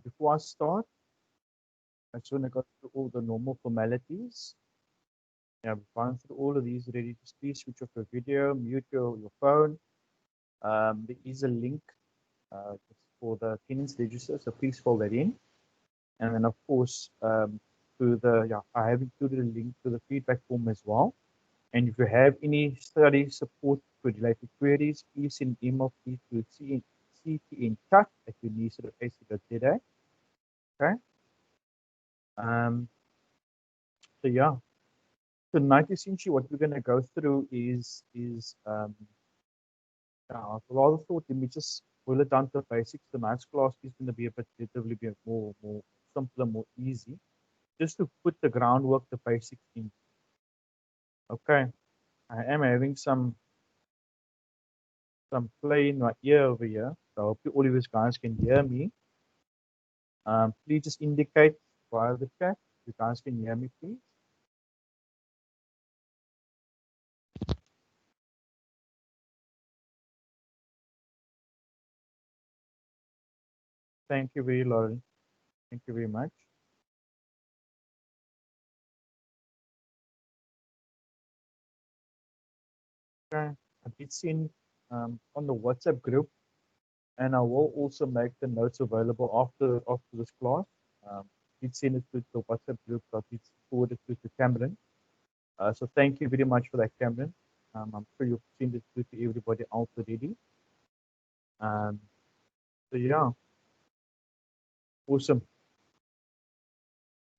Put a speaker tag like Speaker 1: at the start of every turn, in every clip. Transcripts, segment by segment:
Speaker 1: Before I start, I just want to go through all the normal formalities. Yeah, we've gone through all of these already. Just please switch off your video, mute your phone. There is a link just for the tenants register, so please fill that in. And then, of course, I have included a link to the feedback form as well. And if you have any study support for related queries, please send an email please to ctnchat@unisa.ac.za. Okay. Um, so yeah. Tonight, essentially, what we're going to go through I rather thought let me just boil it down to basics. Tonight's class is going to be a bit relatively be more simpler, more easy, just to put the groundwork, the basics in. Okay, I am having some play in my ear over here, so I hope all of you guys can hear me. Please just indicate via the chat if you guys can hear me, please. Thank you very Lauren. Thank you very much. Okay, I did send on the WhatsApp group, and I will also make the notes available after this class. Did send it to the WhatsApp group, so I did forward it to Cameron. So thank you very much for that, Cameron. I'm sure you've sent it to everybody else already. So yeah, awesome.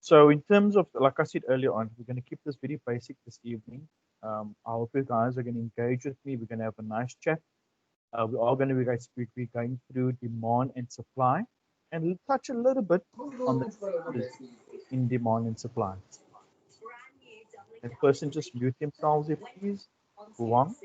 Speaker 1: So in terms of, like I said earlier on, we're going to keep this very basic this evening. I hope you guys are going to engage with me. We're going to have a nice chat. We are going to be going through demand and supply, and we'll touch a little bit on the in demand and supply. And person just mute themselves, if please. One.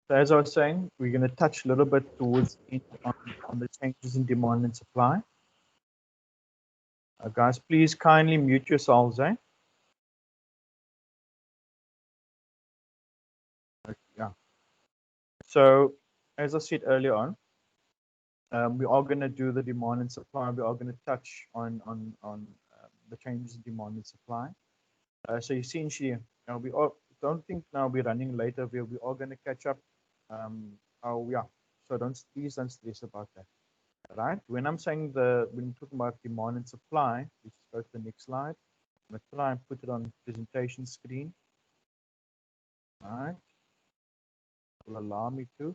Speaker 1: So as I was saying, we're going to touch a little bit towards on the changes in demand and supply. Guys, please kindly mute yourselves, eh? Yeah. So as I said earlier on, we are going to do the demand and supply. We are going to touch on the changes in demand and supply. So essentially, we all don't think now we're running later. We are going to catch up. Oh yeah. So please don't stress about that. Right? When I'm saying when we're talking about demand and supply, let's go to the next slide. I'm going to try and put it on presentation screen. All right. Will allow me to.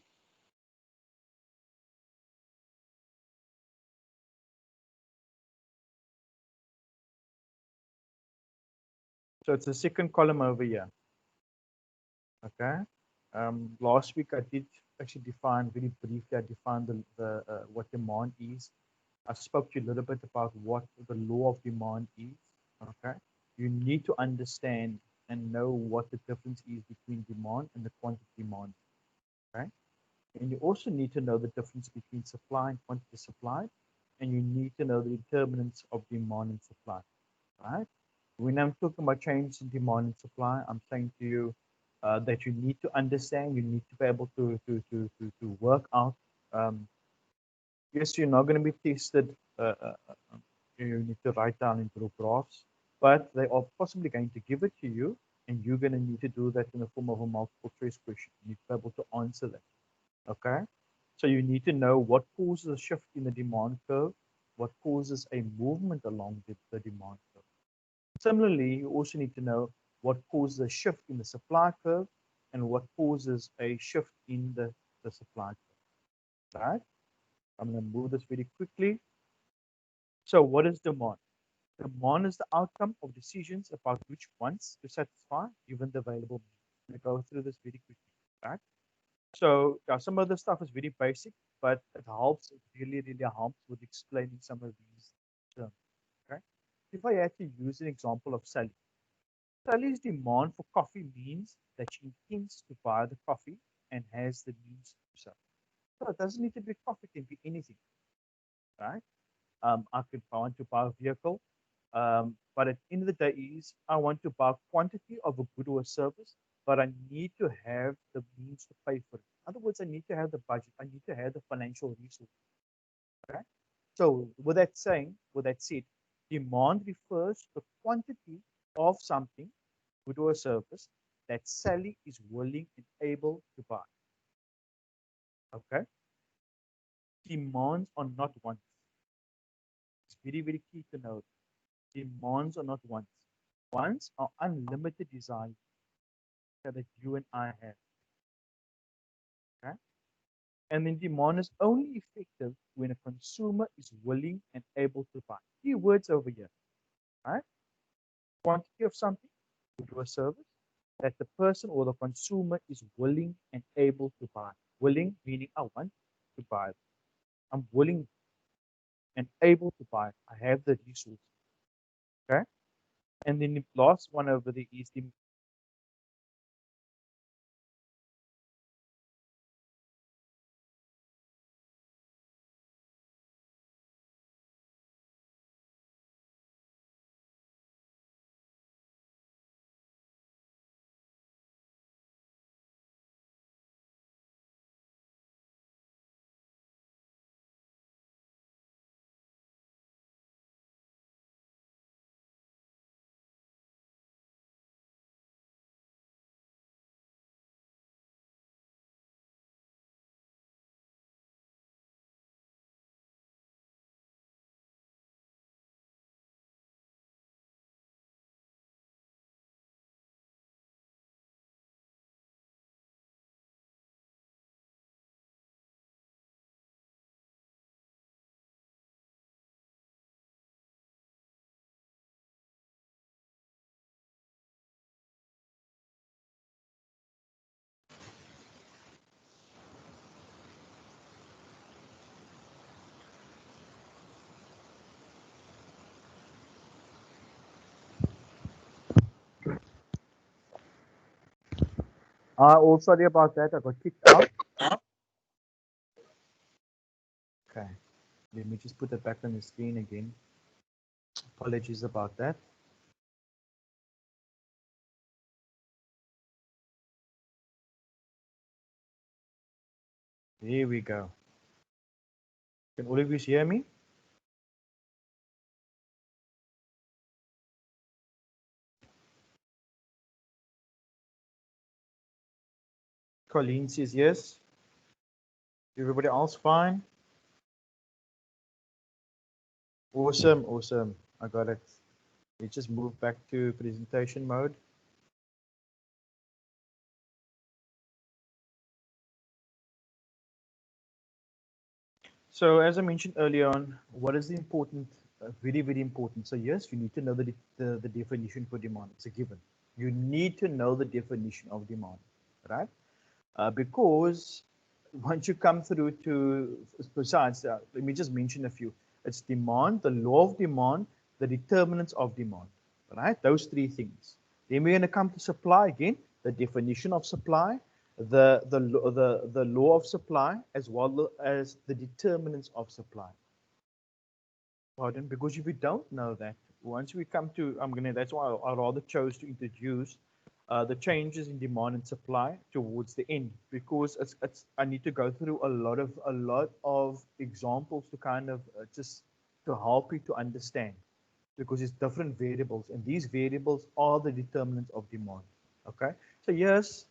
Speaker 1: So it's the second column over here. Okay. Last week I did actually define very briefly. I defined what demand is. I spoke to you a little bit about what the law of demand is. Okay. You need to understand and know what the difference is between demand and the quantity demand. Okay. And you also need to know the difference between supply and quantity supplied. And you need to know the determinants of demand and supply. Right? When I'm talking about change in demand and supply, I'm saying to you that you need to understand, you need to be able to work out. Yes, you're not going to be tested. You need to write down and draw graphs, but they are possibly going to give it to you, and you're going to need to do that in the form of a multiple choice question. You need to be able to answer that. Okay, so you need to know what causes a shift in the demand curve, what causes a movement along the demand curve. Similarly, you also need to know what causes a shift in the supply curve and what causes a shift in the supply curve. Right? I'm going to move this very quickly. So what is demand? Demand is the outcome of decisions about which wants to satisfy given the available means. I'm going to go through this very quickly. Right? So yeah, some of the stuff is very basic, but it helps. It really helps with explaining some of these terms. Okay? If I had to use an example of Sally, Sally's demand for coffee means that she intends to buy the coffee and has the means to do so. So it doesn't need to be coffee, it can be anything, right? I want to buy a vehicle. But at the end of the day is I want to buy quantity of a good or a service, but I need to have the means to pay for it. In other words, I need to have the budget. I need to have the financial resources. Okay. So with that said, demand refers to the quantity of something, good or a service, that Sally is willing and able to buy. Okay. Demands are not wants. It's very, very key to know. Demands are not wants. Wants are unlimited desires that you and I have. Okay? And then demand is only effective when a consumer is willing and able to buy. Key words over here. Right? Quantity of something to do a service that the person or the consumer is willing and able to buy. Willing meaning I want to buy. I'm willing and able to buy. I have the resources. Okay? And then the last one over there is the oh, sorry about that. I got kicked out. Okay. Let me just put it back on the screen again. Apologies about that. There we go. Can all of you hear me? Colleen says yes. Everybody else fine? Awesome, awesome. I got it. Let's just move back to presentation mode. So as I mentioned earlier on, what is the important, very, very important. So yes, you need to know the definition for demand. It's a given. You need to know the definition of demand, right? Because once you come through to, besides, let me just mention a few. It's demand, the law of demand, the determinants of demand, right? Those three things. Then we're going to come to supply again, the definition of supply, the law of supply, as well as the determinants of supply. Pardon? Because if we don't know that, once we come to, that's why I rather chose to introduce the changes in demand and supply towards the end, because I need to go through a lot of examples to kind of just to help you to understand, because it's different variables, and these variables are the determinants of demand. Okay, so yes,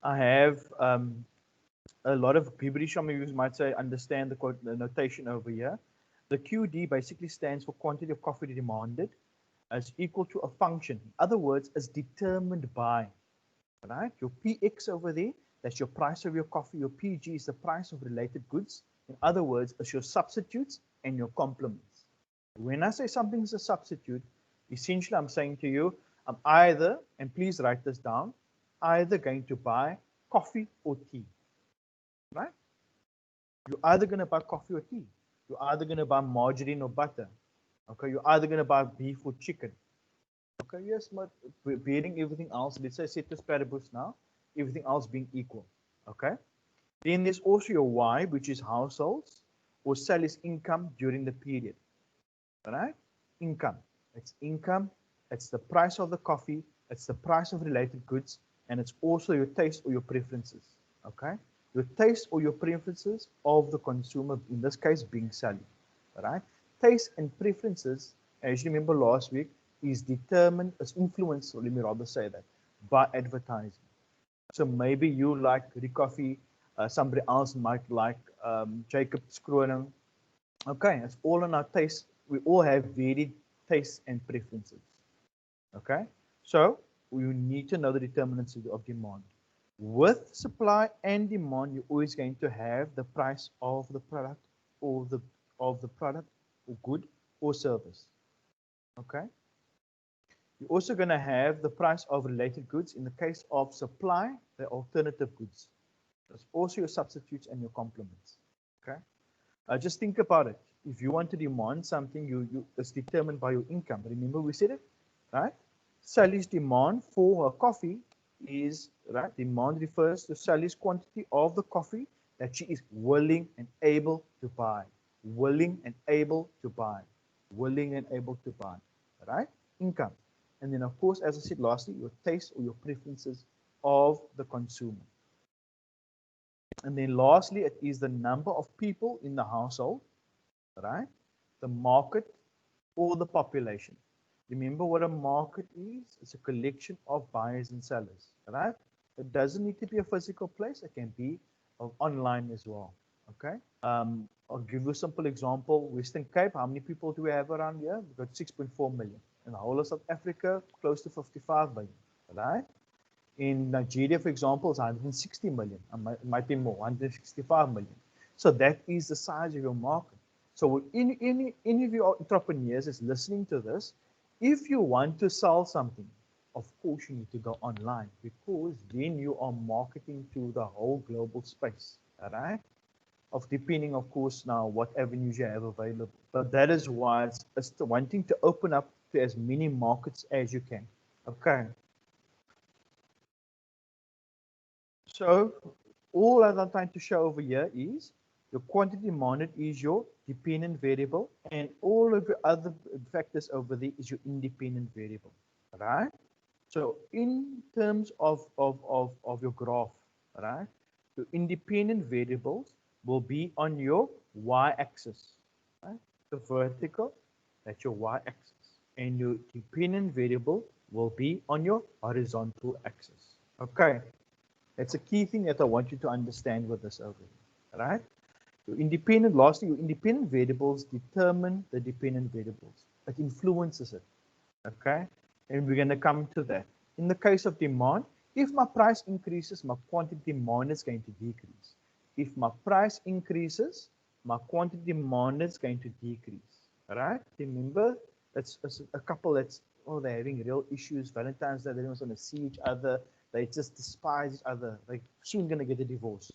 Speaker 1: I have a lot of people, some of you might say, understand the notation over here. The QD basically stands for quantity of coffee demanded as equal to a function. In other words, as determined by, right? Your PX over there, that's your price of your coffee. Your PG is the price of related goods. In other words, it's your substitutes and your complements. When I say something is a substitute, essentially I'm saying to you, I'm either, and please write this down, either going to buy coffee or tea, right? You're either going to buy coffee or tea. You're either going to buy margarine or butter. Okay, you're either going to buy beef or chicken. Okay, yes, but bearing everything else, let's say ceteris paribus now, everything else being equal. Okay, then there's also your Y, which is households or Sally's income during the period. All right, income. It's income, it's the price of the coffee, it's the price of related goods, and it's also your taste or your preferences. Okay? Your taste or your preferences of the consumer, in this case being Sally. Right? Taste and preferences, as you remember last week, is determined, is influenced, or let me rather say that, by advertising. So maybe you like the coffee, somebody else might like Jacob's Kroning. Okay, it's all on our taste. We all have varied tastes and preferences. Okay, so you need to know the determinants of demand. With supply and demand, you're always going to have the price of the product or the product or good or service. Okay. You're also going to have the price of related goods. In the case of supply, the alternative goods. That's also your substitutes and your complements. Okay. Just think about it. If you want to demand something, it's determined by your income. Remember we said it, right? Sally's demand for her coffee is, right? Demand refers to Sally's quantity of the coffee that she is willing and able to buy. Willing and able to buy. Willing and able to buy. Right? Income. And then, of course, as I said lastly, your taste or your preferences of the consumer. And then lastly, it is the number of people in the household, right? The market or the population. Remember what a market is? It's a collection of buyers and sellers, right? It doesn't need to be a physical place. It can be online as well, okay? I'll give you a simple example. Western Cape, how many people do we have around here? We've got 6.4 million. In the whole of South Africa, close to 55 million, right? In Nigeria, for example, it's 160 million. It might be more, 165 million. So that is the size of your market. So any of your entrepreneurs is listening to this, if you want to sell something, of course you need to go online, because then you are marketing to the whole global space, all right? Of depending, of course, now what avenues you have available. But that is why it's wanting to open up to as many markets as you can. Okay. So all I'm trying to show over here is your quantity demanded is your dependent variable, and all of your other factors over there is your independent variable, right? So in terms of your graph, right, your independent variables will be on your y-axis, right? The vertical, that's your y-axis, and your dependent variable will be on your horizontal axis. Okay. That's a key thing that I want you to understand with this over here, right? Lastly, your independent variables determine the dependent variables. It influences it, okay? And we're going to come to that. In the case of demand, if my price increases, my quantity demand is going to decrease. If my price increases, my quantity demand is going to decrease, right? Remember, it's a couple that's, oh, they're having real issues. Valentine's Day, they don't want to see each other. They just despise each other. They're soon going to get a divorce,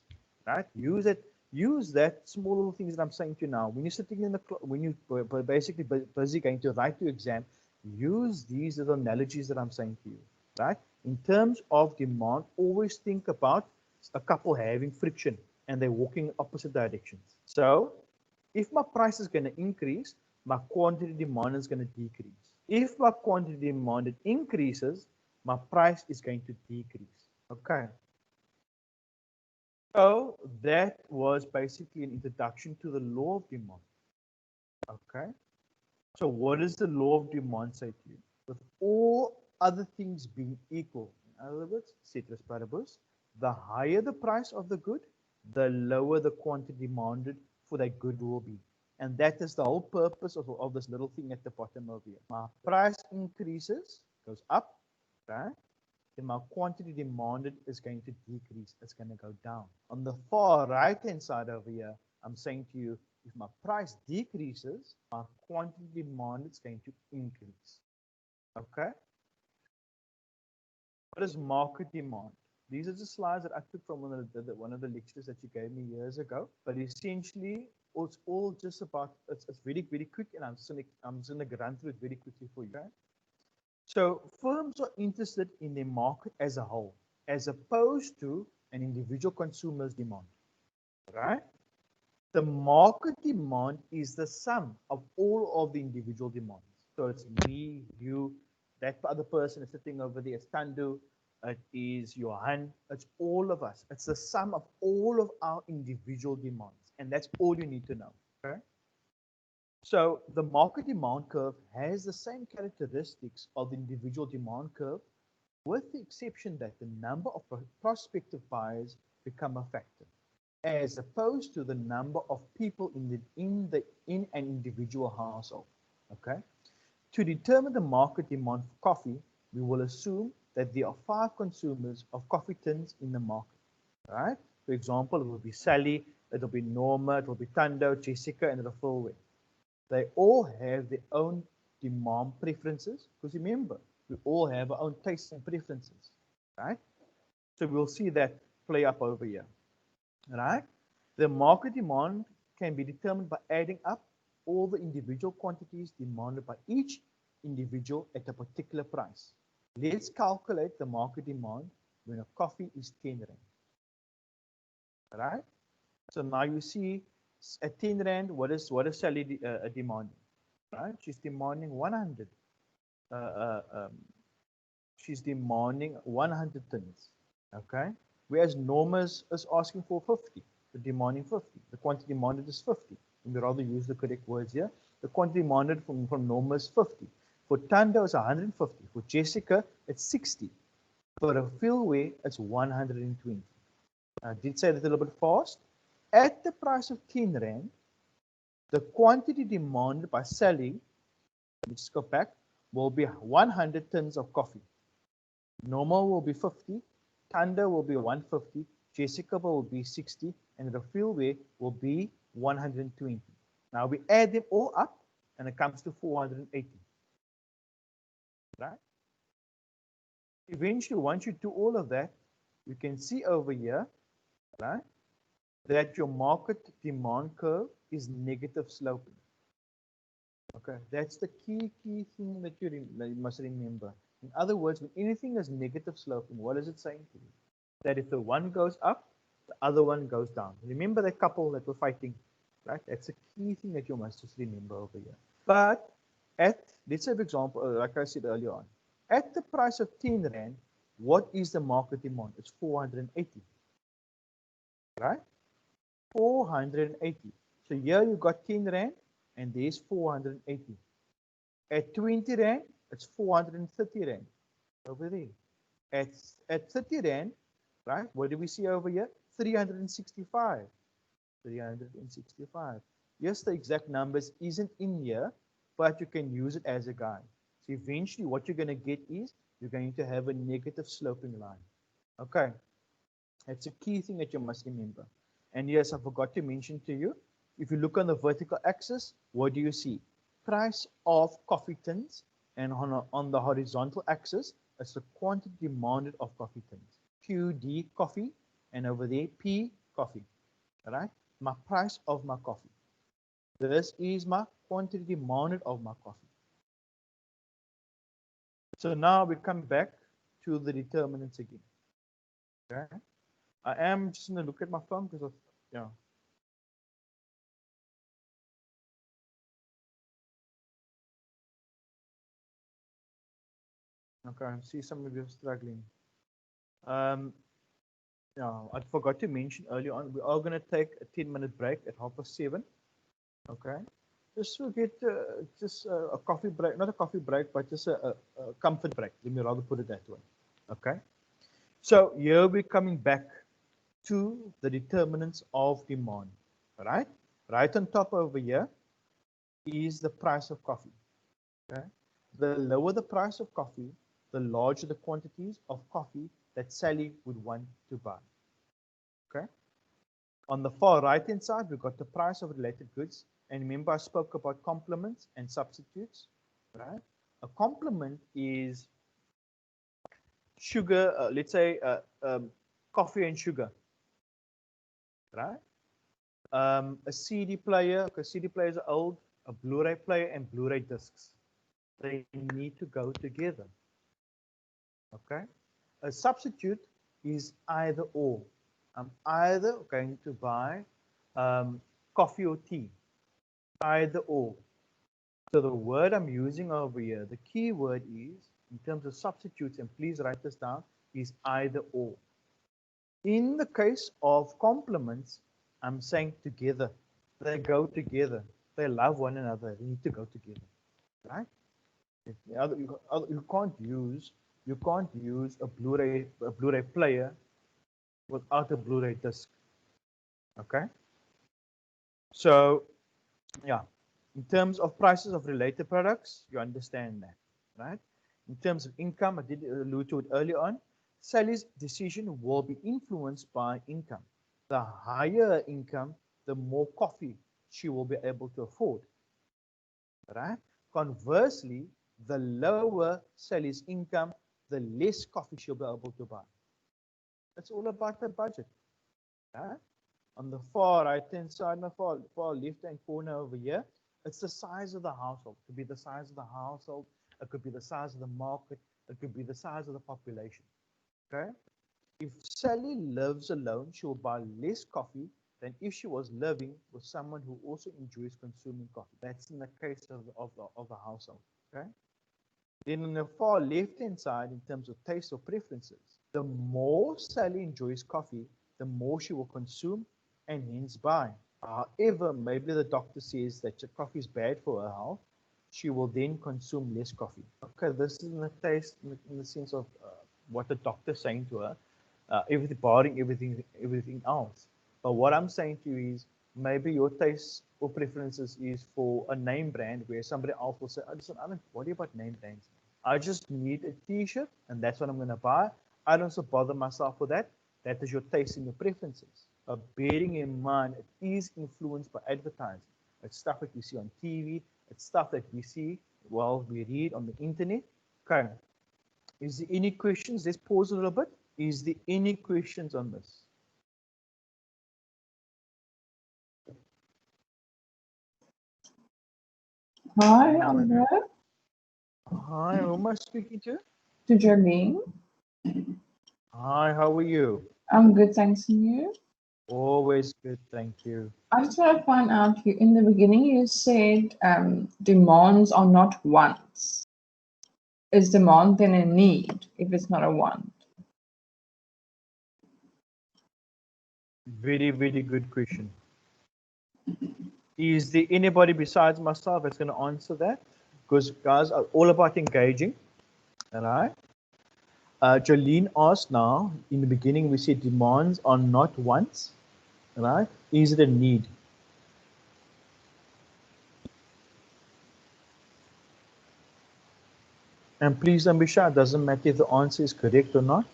Speaker 1: right? Use that small little things that I'm saying to you now. When you're sitting in when you're basically busy going to write your exam, use these little analogies that I'm saying to you, right? In terms of demand, always think about a couple having friction and they're walking in opposite directions. So if my price is going to increase, my quantity demand is going to decrease. If my quantity demanded increases, my price is going to decrease. Okay. So that was basically an introduction to the law of demand. Okay. So what does the law of demand say to you? With all other things being equal, in other words, ceteris paribus, the higher the price of the good, the lower the quantity demanded for that good will be. And that is the whole purpose of this little thing at the bottom of here. My price increases, goes up, right? Then my quantity demanded is going to decrease. It's going to go down. On the far right-hand side over here, I'm saying to you, if my price decreases, my quantity demanded is going to increase. Okay? What is market demand? These are the slides that I took from one of the lectures that you gave me years ago. But essentially, it's all just about, it's very, very quick, and I'm just going to run through it very quickly for you. Okay? So firms are interested in the market as a whole, as opposed to an individual consumer's demand, right? The market demand is the sum of all of the individual demands. So it's me, you, that other person is sitting over there. It's Tandu. It is Johan. It's all of us. It's the sum of all of our individual demands. And that's all you need to know. Okay. So the market demand curve has the same characteristics of the individual demand curve, with the exception that the number of prospective buyers become a factor, as opposed to the number of people in an individual household. Okay. To determine the market demand for coffee, we will assume that there are 5 consumers of coffee tins in the market. Right? For example, it will be Sally, it will be Norma, it will be Tando, Jessica, and Rafulwe. They all have their own demand preferences, because remember, we all have our own tastes and preferences. Right? So we'll see that play up over here. Right? The market demand can be determined by adding up all the individual quantities demanded by each individual at a particular price. Let's calculate the market demand when a coffee is 10 Rand. Right? So now you see at 10 Rand, what is Sally demanding? Right? She's demanding 100. She's demanding 100 tins. Okay? Whereas Norma is asking for 50. The demanding 50. The quantity demanded is 50. And we rather use the correct words here. The quantity demanded from Norma is 50. For Tando, it's 150. For Jessica, it's 60. For a Philway, it's 120. I did say that a little bit fast. At the price of 10 Rand, the quantity demanded by Sally, let's go back, will be 100 tins of coffee. Norma will be 50. Tando will be 150. Jessica will be 60. And the Philway will be 120. Now we add them all up and it comes to 480. Right? Eventually, once you do all of that, you can see over here, right, that your market demand curve is negative sloping. Okay, that's the key thing that you must remember. In other words, when anything is negative sloping, what is it saying to you? That if the one goes up, the other one goes down. Remember that couple that were fighting, right? That's a key thing that you must just remember over here. But let's say, for example, like I said earlier on, at the price of 10 Rand, what is the market demand? It's 480, right? 480. So here you got 10 Rand, and there's 480. At 20 Rand, it's 430 Rand over there. At 30 Rand, right? What do we see over here? 365. 365. Yes, the exact numbers isn't in here, but you can use it as a guide. So eventually what you're going to get is you're going to have a negative sloping line. Okay. That's a key thing that you must remember. And yes, I forgot to mention to you, if you look on the vertical axis, what do you see? Price of coffee tins, and on the horizontal axis, it's the quantity demanded of coffee tins. QD coffee, and over there, P coffee. All right? My price of my coffee. This is my quantity demanded of my coffee. So now we come back to the determinants again. Okay? I am just going to look at my phone because of, yeah. Okay, I see some of you struggling. Yeah, I forgot to mention earlier on, we are going to take a 10-minute break at 7:30. Okay, just to get a coffee break, not a coffee break, but just a comfort break. Let me rather put it that way. Okay, so here we're coming back to the determinants of demand. Right, right on top over here is the price of coffee. Okay, the lower the price of coffee, the larger the quantities of coffee that Sally would want to buy. Okay. On the far right-hand side, we've got the price of related goods. And remember, I spoke about complements and substitutes. Right. A complement is sugar. Let's say coffee and sugar. Right. A CD player. Okay, CD players are old. A Blu-ray player and Blu-ray discs. They need to go together. Okay. A substitute is either or. I'm either going to buy coffee or tea. Either or. So the word I'm using over here, the key word is, in terms of substitutes, and please write this down, is either or. In the case of complements, I'm saying together. They go together. They love one another. They need to go together, right? You can't use a Blu-ray player without a Blu-ray disc. Okay. So yeah, in terms of prices of related products, you understand that, right? In terms of income, I did allude to it earlier on. Sally's decision will be influenced by income. The higher income, the more coffee she will be able to afford, right? Conversely, the lower Sally's income, the less coffee she'll be able to buy. It's all about the budget, right? On the far right-hand side, and the far left-hand corner over here, it's the size of the household. It could be the size of the household. It could be the size of the market. It could be the size of the population. Okay? If Sally lives alone, she will buy less coffee than if she was living with someone who also enjoys consuming coffee. That's in the case of the household. Okay? Then on the far left-hand side, in terms of taste or preferences, the more Sally enjoys coffee, the more she will consume and hence buy. However, maybe the doctor says that your coffee is bad for her health, she will then consume less coffee. Okay, this is in the taste, in the sense of what the doctor is saying to her, everything, barring everything else. But what I'm saying to you is, maybe your taste or preferences is for a name brand where somebody else will say, oh, listen, I don't worry about name brands. I just need a t-shirt and that's what I'm going to buy. I don't so bother myself with that. That is your taste and your preferences. But bearing in mind, it is influenced by advertising. It's stuff that we see on TV. It's stuff that we see, well, we read on the internet. Okay. Is there any questions? Let's pause a little bit. Is there any questions on this?
Speaker 2: Hi, Oliver.
Speaker 1: Hi, who am I speaking to?
Speaker 2: To Jolene.
Speaker 1: Hi, how are you?
Speaker 2: I'm good, thanks. And you?
Speaker 1: Always good, thank you.
Speaker 2: I just want to find out, you in the beginning you said demands are not wants. Is demand then a need if it's not a want?
Speaker 1: Very, very good question. Is there anybody besides myself that's going to answer that? Because guys are all about engaging. All right. Jolene asked now, in the beginning we said demands are not wants. All right. Is it a need? And please don't be shy. It doesn't matter if the answer is correct or not.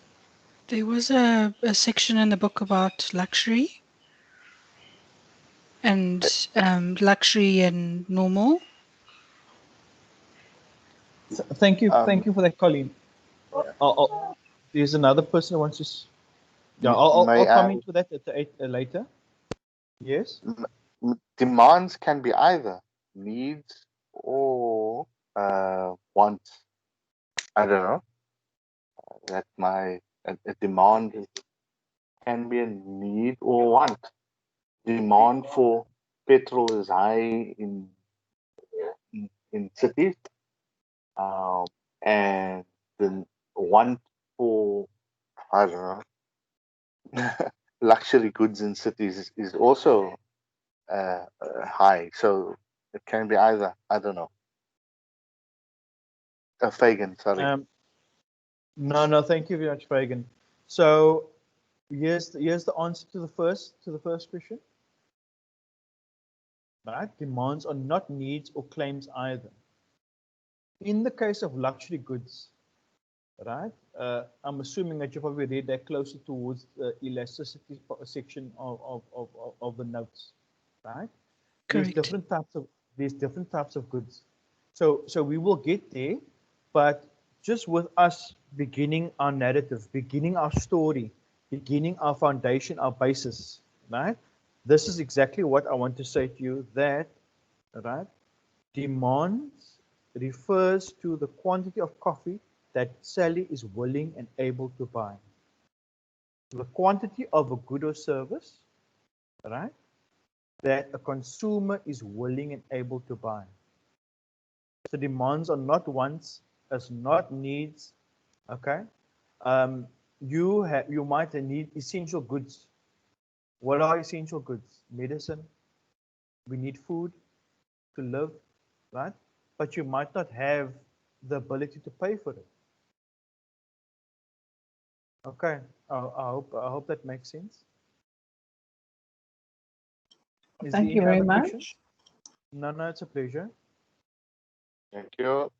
Speaker 3: There was a section in the book about luxury and luxury and normal.
Speaker 1: Thank you for that, Colleen. There's another person who wants to. Yeah, I'll comment to that later. Yes.
Speaker 4: Demands can be either needs or wants. I don't know. That a demand can be a need or want. Demand for petrol is high in cities, and the want for, I don't know, luxury goods in cities is also high. So it can be either. I don't know. Fagan, sorry.
Speaker 1: No, thank you very much, Fagan. So here's the answer to the first question. Right? Demands are not needs or claims either. In the case of luxury goods, right? I'm assuming that you probably read that closer towards the elasticity section of the notes, right?
Speaker 3: Correct.
Speaker 1: There's different types of goods. So we will get there, but just with us beginning our narrative, beginning our story, beginning our foundation, our basis, right? This is exactly what I want to say to you, that, right, demands refers to the quantity of coffee that Sally is willing and able to buy. The quantity of a good or service, right, that a consumer is willing and able to buy. So demands are not wants, as not needs. Okay. You might need essential goods. What are essential goods? Medicine. We need food to live, right? But you might not have the ability to pay for it. Okay. I hope that makes sense. Is there
Speaker 2: Thank you
Speaker 1: any
Speaker 2: very
Speaker 1: other
Speaker 2: much.
Speaker 1: questions? No, it's a pleasure.
Speaker 4: Thank you.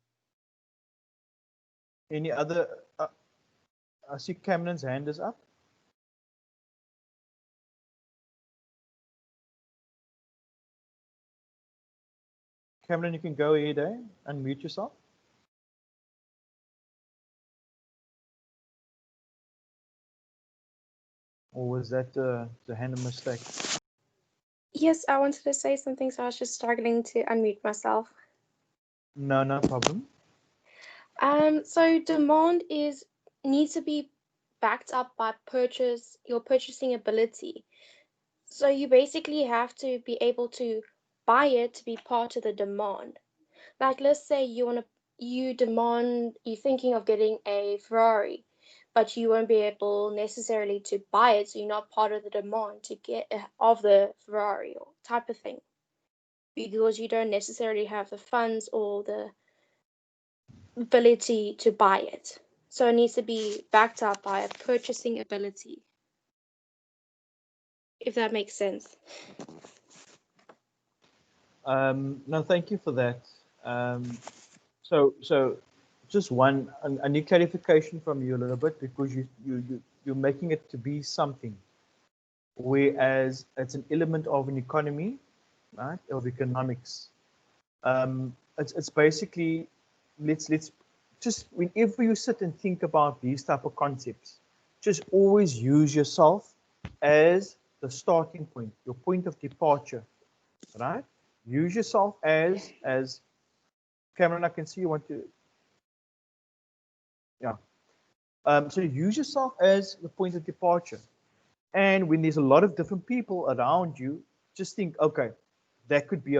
Speaker 1: Any other? I see Cameron's hand is up. Cameron, you can go ahead, unmute yourself. Or was that the hand of mistake?
Speaker 5: Yes, I wanted to say something, so I was just struggling to unmute myself.
Speaker 1: No problem.
Speaker 5: So demand needs to be backed up by your purchasing ability. So you basically have to be able to buy it to be part of the demand. Like, let's say you're thinking of getting a Ferrari, but you won't be able necessarily to buy it, so you're not part of the demand to get of the Ferrari or type of thing, because you don't necessarily have the funds or the ability to buy it. So it needs to be backed up by a purchasing ability, if that makes sense.
Speaker 1: No, thank you for that. So just one, I need clarification from you a little bit, because you're making it to be something, whereas it's an element of an economy, right, of economics. It's basically, let's just, whenever you sit and think about these type of concepts, just always use yourself as the starting point, your point of departure, right? Use yourself as Cameron, I can see you want to, yeah. So use yourself as the point of departure. And when there's a lot of different people around you, just think, okay, that could be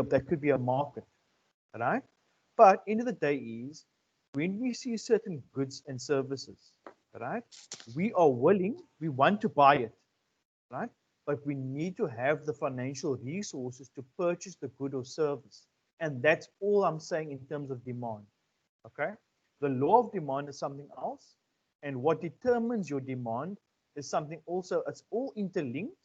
Speaker 1: a market, right? But end of the day is, when we see certain goods and services, right, we want to buy it, right? But we need to have the financial resources to purchase the good or service. And that's all I'm saying in terms of demand, okay? The law of demand is something else. And what determines your demand is something also, it's all interlinked.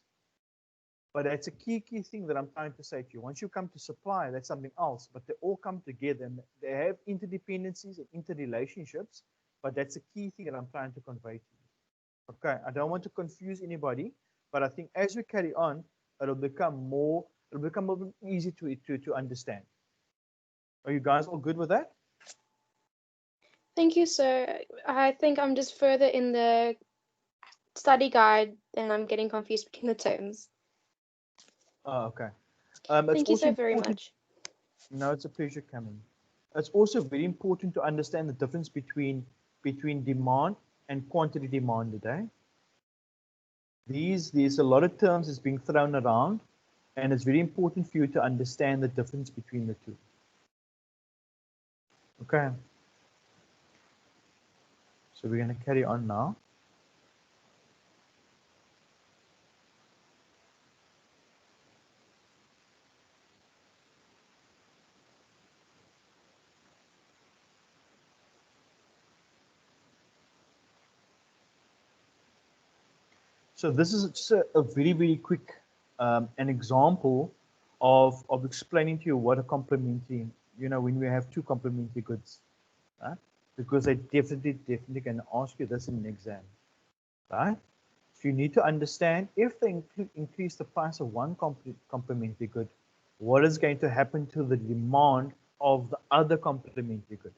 Speaker 1: But that's a key thing that I'm trying to say to you. Once you come to supply, that's something else. But they all come together and they have interdependencies and interrelationships. But that's a key thing that I'm trying to convey to you. Okay, I don't want to confuse anybody, but I think as we carry on, it'll become more easy to understand. Are you guys all good with that?
Speaker 5: Thank you, sir. I think I'm just further in the study guide and I'm getting confused between the terms.
Speaker 1: Oh, okay.
Speaker 5: Thank you so very much.
Speaker 1: No, it's a pleasure, Cameron. It's also very important to understand the difference between demand and quantity demand today. There's a lot of terms that's being thrown around, and it's very important for you to understand the difference between the two. Okay. So we're going to carry on now. So this is just a very quick an example of explaining to you what a complementary, when we have two complementary goods, right? Because they definitely can ask you this in an exam, right? So you need to understand, if they increase the price of one complementary good, what is going to happen to the demand of the other complementary good,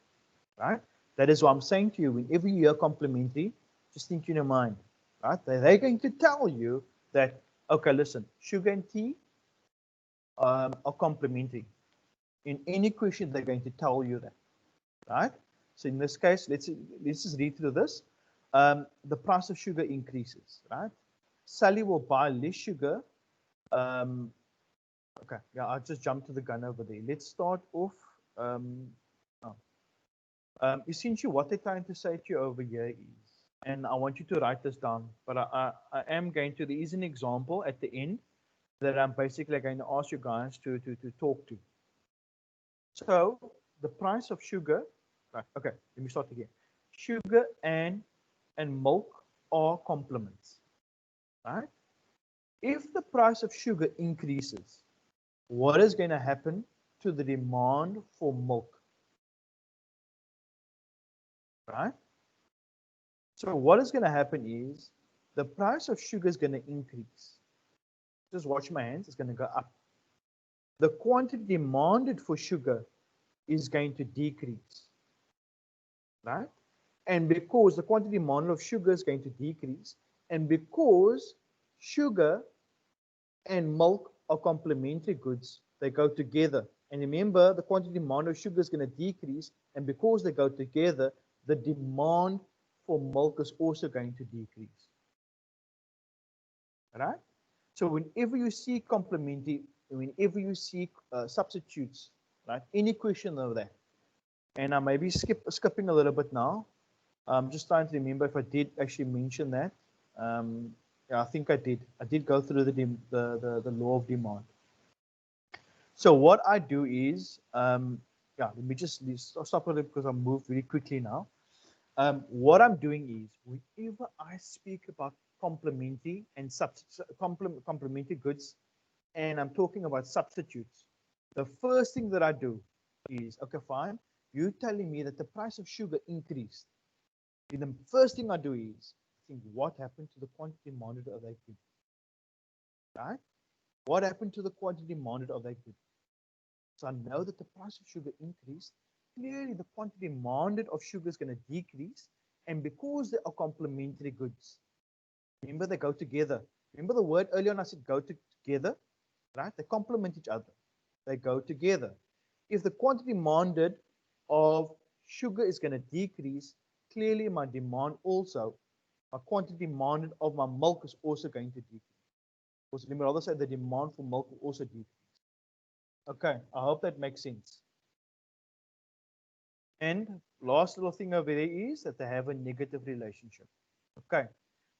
Speaker 1: right? That is what I'm saying to you. Whenever you hear complementary, just think in your mind, right? They're going to tell you that, okay, listen, sugar and tea are complementary. In any question, they're going to tell you that, right? So in this case, let's just read through this. The price of sugar increases, right? Sally will buy less sugar. Okay, yeah, I'll just jump to the gun over there. Let's start off. Oh, Essentially, what they're trying to say to you over here is, and I want you to write this down, but I am going to, there is an example at the end that I'm basically going to ask you guys to talk to. So the price of sugar, right, okay, let me start again. Sugar and milk are complements, right? If the price of sugar increases, what is going to happen to the demand for milk? Right? So what is going to happen is the price of sugar is going to increase. Just watch my hands, it's going to go up. The quantity demanded for sugar is going to decrease. Right? And because the quantity demanded of sugar is going to decrease, and because sugar and milk are complementary goods, they go together. And remember, the quantity demand of sugar is going to decrease, and because they go together, the demand for milk is also going to decrease. Right? So whenever you see complementary, whenever you see substitutes, right? Any question of that, and I may be skipping a little bit now. I'm just trying to remember if I did actually mention that. Yeah, I think I did. I did go through the law of demand. So what I do is, yeah, let me just stop it because I moved really quickly now. What I'm doing is, whenever I speak about complementary and complementary goods, and I'm talking about substitutes, the first thing that I do is, okay, fine, you're telling me that the price of sugar increased. And the first thing I do is think, what happened to the quantity demanded of that good? Right? What happened to the quantity demanded of that good? So I know that the price of sugar increased. Clearly, the quantity demanded of sugar is going to decrease. And because they are complementary goods, remember they go together. Remember the word earlier on I said go together, right? They complement each other. They go together. If the quantity demanded of sugar is going to decrease, clearly my demand also, my quantity demanded of my milk is also going to decrease. Because let me rather say the demand for milk will also decrease. Okay, I hope that makes sense. And last little thing over there is that they have a negative relationship. Okay,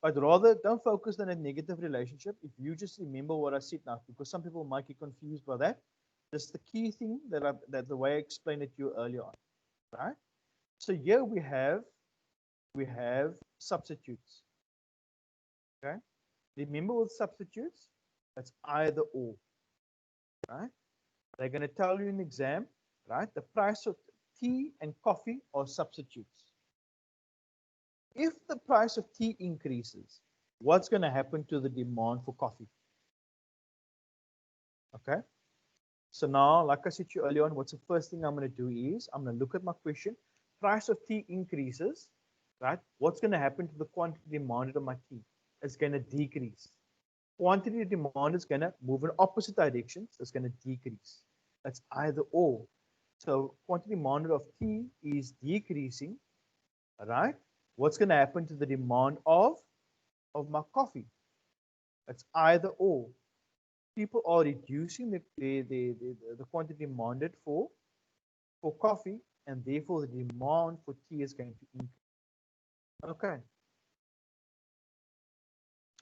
Speaker 1: but rather don't focus on a negative relationship. If you just remember what I said now, because some people might get confused by that. Just the key thing that the way I explained it to you earlier on, right? So here we have substitutes. Okay, remember with substitutes, that's either or, right? They're going to tell you in the exam, right? The price of tea and coffee are substitutes. If the price of tea increases, what's going to happen to the demand for coffee? Okay. So now, like I said to you earlier on, what's the first thing I'm going to do is I'm going to look at my question. Price of tea increases, right? What's going to happen to the quantity demanded of my tea? It's going to decrease. Quantity demand is going to move in opposite directions. It's going to decrease. That's either or. So quantity demanded of tea is decreasing, right? What's going to happen to the demand of my coffee? It's either or. People are reducing the quantity demanded for coffee, and therefore the demand for tea is going to increase. Okay.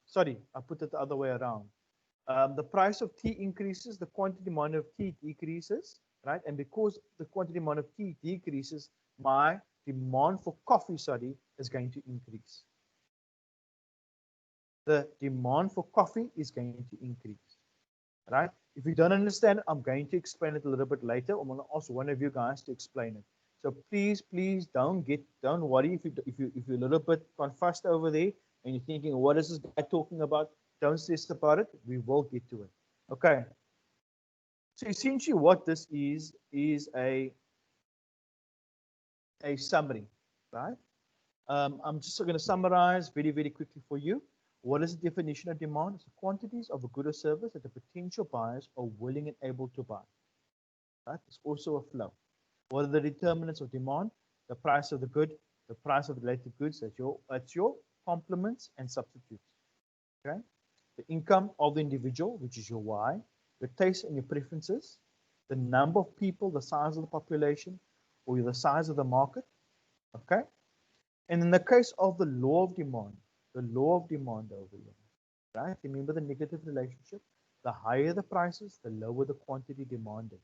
Speaker 1: Sorry, I put it the other way around. The price of tea increases, the quantity demand of tea decreases, right? And because the quantity demand of tea decreases, my demand for coffee, sorry, is going to increase. The demand for coffee is going to increase, right? If you don't understand, I'm going to explain it a little bit later. I'm going to ask one of you guys to explain it. So please don't worry if you're a little bit confused over there and you're thinking, what is this guy talking about? Don't stress about it. We will get to it. Okay. So essentially what this is a summary, right? I'm just going to summarize very, very quickly for you. What is the definition of demand? It's the quantities of a good or service that the potential buyers are willing and able to buy. Right? It's also a flow. What are the determinants of demand? The price of the good, the price of the related goods. That's your complements and substitutes. Okay. The income of the individual, which is your Y, your taste and your preferences, the number of people, the size of the population, or the size of the market, Okay. And in the case of the law of demand, over here, right? Remember the negative relationship? The higher the prices, the lower the quantity demanded,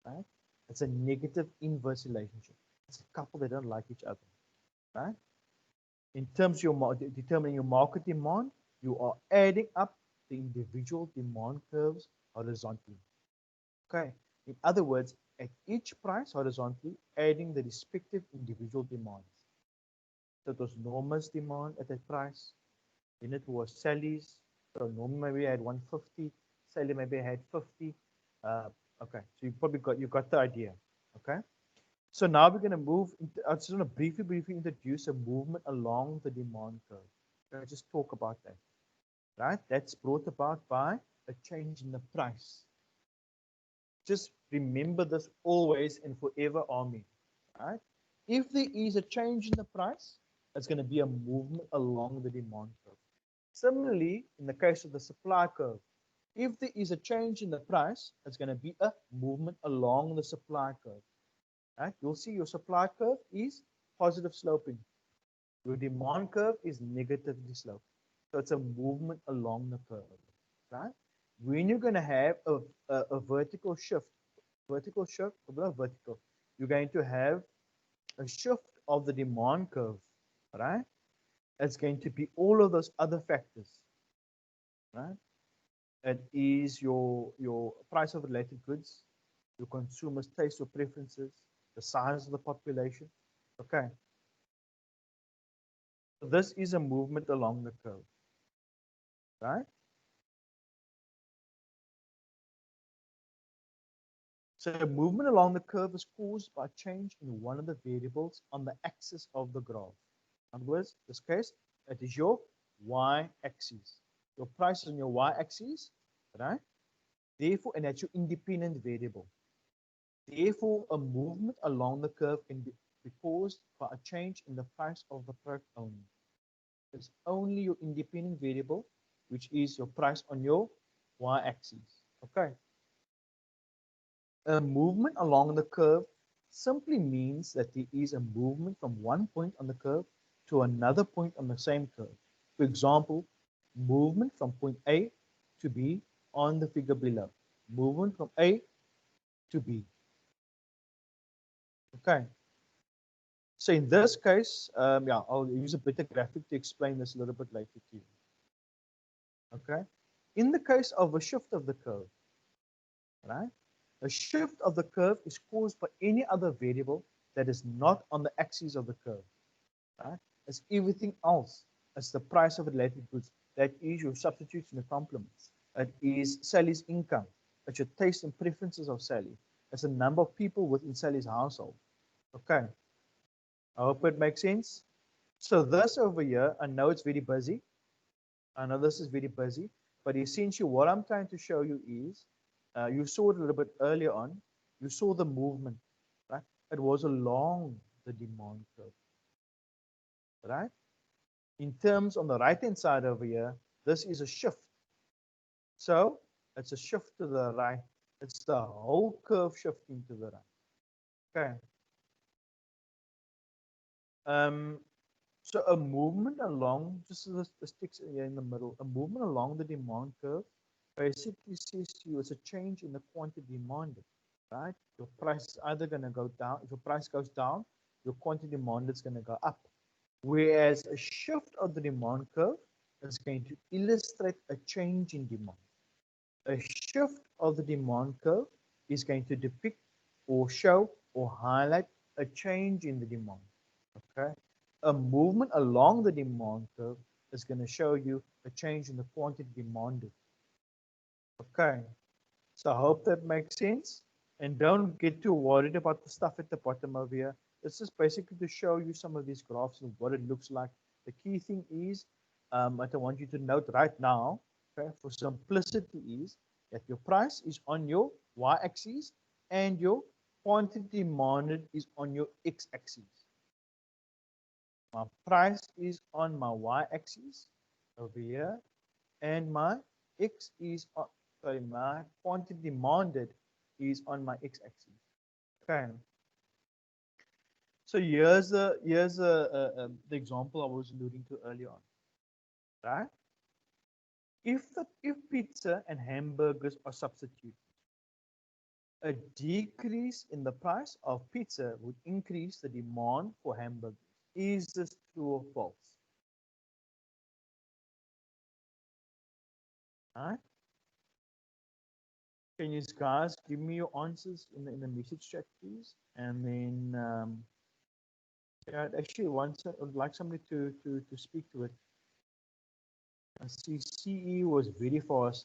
Speaker 1: right? It's a negative inverse relationship. It's a couple that don't like each other, right? In terms of determining your market demand, you are adding up the individual demand curves horizontally. Okay. In other words, at each price horizontally, adding the respective individual demands. So it was Norma's demand at that price. Then it was Sally's. So Norma maybe had 150. Sally maybe had 50. Okay, so you got the idea. Okay. So now we're going to move into, I just want to briefly introduce a movement along the demand curve. Okay, just talk about that. Right? That's brought about by a change in the price. Just remember this always and forever, Army. Right? If there is a change in the price, it's going to be a movement along the demand curve. Similarly, in the case of the supply curve, if there is a change in the price, it's going to be a movement along the supply curve. Right? You'll see your supply curve is positive sloping. Your demand curve is negatively sloped. So it's a movement along the curve. Right? When you're going to have a vertical shift, not vertical, you're going to have a shift of the demand curve, right? It's going to be all of those other factors, right? It is your price of related goods, your consumers' taste or preferences, the size of the population. Okay. So this is a movement along the curve, right? So a movement along the curve is caused by change in one of the variables on the axis of the graph. In other words, in this case, it is your y-axis. Your price is on your y-axis, right? Therefore, and that's your independent variable. Therefore, a movement along the curve can be caused by a change in the price of the product only. It's only your independent variable, which is your price on your y-axis. Okay. A movement along the curve simply means that there is a movement from one point on the curve to another point on the same curve. For example, movement from point A to B on the figure below. Movement from A to B. Okay. So in this case, yeah, I'll use a better graphic to explain this a little bit later to you. Okay. In the case of a shift of the curve, right? A shift of the curve is caused by any other variable that is not on the axis of the curve, right? It's everything else. It's the price of related goods. That is your substitutes and the complements. It is Sally's income. It's your taste and preferences of Sally. It's the number of people within Sally's household. Okay. I hope it makes sense. So this over here, I know it's very busy. I know this is very busy, but essentially what I'm trying to show you is, you saw it a little bit earlier on, you saw the movement, right? It was along the demand curve, right? In terms on the right-hand side over here, this is a shift. So it's a shift to the right. It's the whole curve shifting to the right. Okay. So a movement along, just the sticks here in the middle, a movement along the demand curve basically says to you it's a change in the quantity demanded, right? Your price is either going to go down. If your price goes down, your quantity demanded is going to go up. Whereas a shift of the demand curve is going to illustrate a change in demand. A shift of the demand curve is going to depict or show or highlight a change in the demand. Okay. A movement along the demand curve is going to show you a change in the quantity demanded. Okay. So I hope that makes sense. And don't get too worried about the stuff at the bottom over here. This is basically to show you some of these graphs and what it looks like. The key thing is, what I want you to note right now, okay, for simplicity is that your price is on your y-axis and your quantity demanded is on your x-axis. My price is on my y-axis over here, and my x is on, sorry, my quantity demanded is on my x-axis. Okay. So here's the example I was alluding to earlier on, right? If pizza and hamburgers are substituted, a decrease in the price of pizza would increase the demand for hamburgers. Is this true or false? Right? Can you guys give me your answers in the message chat, please? And then, yeah, actually, once I would like somebody to speak to it. I see CE was very fast.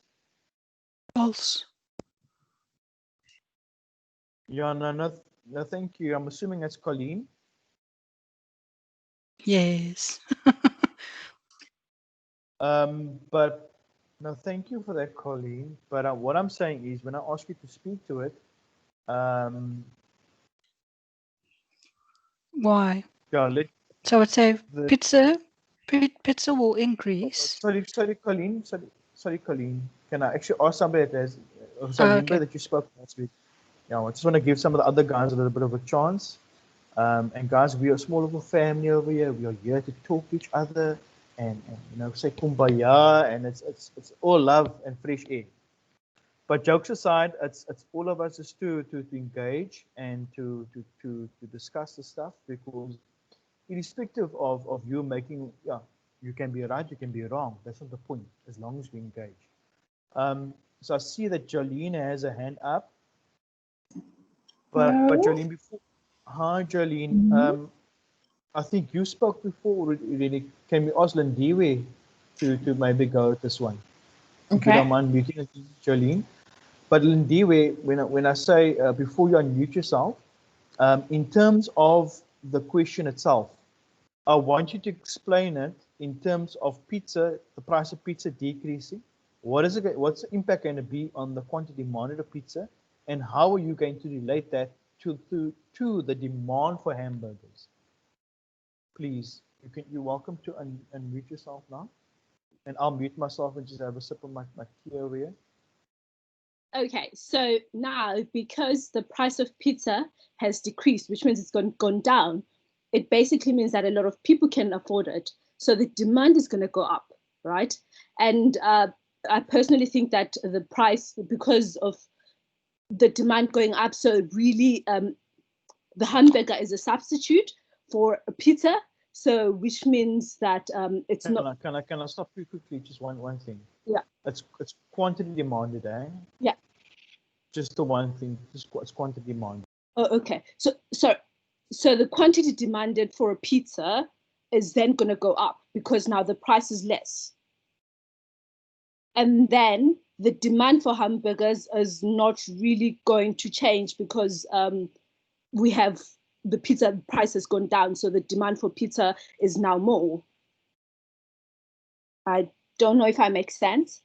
Speaker 3: False.
Speaker 1: Yeah, no, thank you. I'm assuming that's Colleen.
Speaker 3: Yes.
Speaker 1: But no, thank you for that, Colleen. But what I'm saying is, when I ask you to speak to it,
Speaker 3: Why?
Speaker 1: yeah, let
Speaker 3: So I would say
Speaker 1: the
Speaker 3: pizza will increase.
Speaker 1: sorry, Colleen. Sorry, Colleen. Can I actually ask somebody that has? So I
Speaker 3: Oh,
Speaker 1: remember
Speaker 3: okay.
Speaker 1: that you spoke last week. Yeah, I just want to give some of the other guys a little bit of a chance. And guys, we are a small little family over here. We are here to talk to each other and say kumbaya, and it's all love and fresh air. But jokes aside, it's all of us is to engage and to discuss the stuff, because irrespective of you making, yeah, you can be right, you can be wrong. That's not the point, as long as we engage. So I see that Jolene has a hand up, but
Speaker 2: Hello?
Speaker 1: Jolene, before, hi Jolene, I think you spoke before. Really, can we ask Lindiwe to maybe go at this one? If you don't
Speaker 2: Okay.
Speaker 1: mind muting Jolene. But Lindiwe, when I say before you unmute yourself, in terms of the question itself, I want you to explain it in terms of pizza, the price of pizza decreasing. What's the impact going to be on the quantity demanded of pizza, and how are you going to relate that to the demand for hamburgers? Please, you're welcome to unmute yourself now, and I'll mute myself and just have a sip of my tea over here.
Speaker 6: Okay, so now because the price of pizza has decreased, which means it's gone down, it basically means that a lot of people can afford it. So the demand is going to go up, right? And I personally think that the price, because of the demand going up, so really the hamburger is a substitute for a pizza. So which means that it's not.
Speaker 1: Can I stop you quickly? Just one thing.
Speaker 6: Yeah.
Speaker 1: It's quantity demanded, eh?
Speaker 6: Yeah.
Speaker 1: Just the one thing. It's quantity demanded.
Speaker 6: Oh, okay. So the quantity demanded for a pizza is then going to go up because now the price is less. And then the demand for hamburgers is not really going to change because we have the pizza price has gone down. So the demand for pizza is now more. I don't know if I make sense.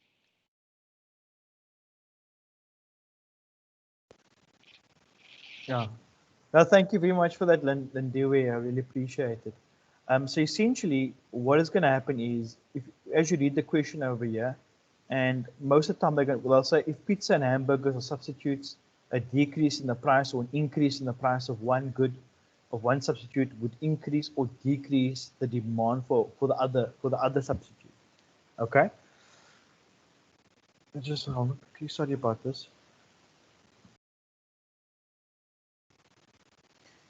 Speaker 1: Yeah. No, thank you very much for that, Lindiwe. I really appreciate it. So essentially, what is going to happen is, as you read the question over here, and most of the time they'll say if pizza and hamburgers are substitutes, a decrease in the price or an increase in the price of one good, of one substitute would increase or decrease the demand for the other substitute. Okay. Just hold on, please. Sorry about this.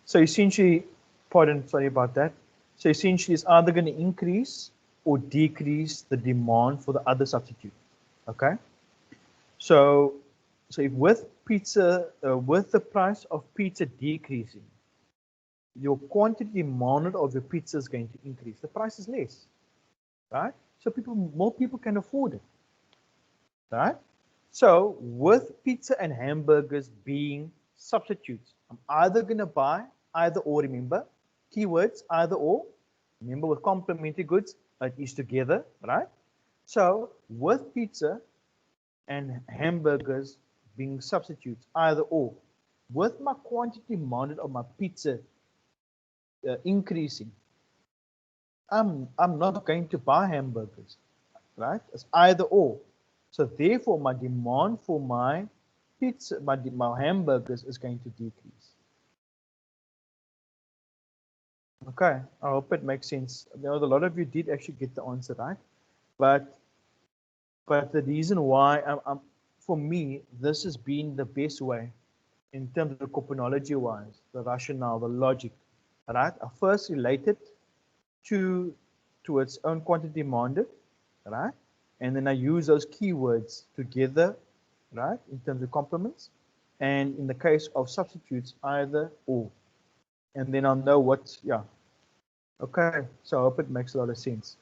Speaker 1: So essentially, sorry about that. So essentially, it's either going to increase or decrease the demand for the other substitute. Okay. So if with pizza, with the price of pizza decreasing, your quantity demanded of your pizza is going to increase. The price is less, right? So more people can afford it, right? So with pizza and hamburgers being substitutes, I'm either going to buy either or. Remember, keywords either or. Remember, with complementary goods, it is together, right? So with pizza and hamburgers being substitutes either or, with my quantity demanded of my pizza increasing, I'm not going to buy hamburgers, right? It's either or. So therefore, my demand for my pizza, my hamburgers is going to decrease. Okay, I hope it makes sense. You know, a lot of you did actually get the answer right, but the reason why for me, this has been the best way in terms of coponology-wise, the rationale, the logic, right? I first related to its own quantity demanded, right? And then I use those keywords together, right, in terms of complements. And in the case of substitutes, either or. And then I'll know what, yeah. Okay, so I hope it makes a lot of sense.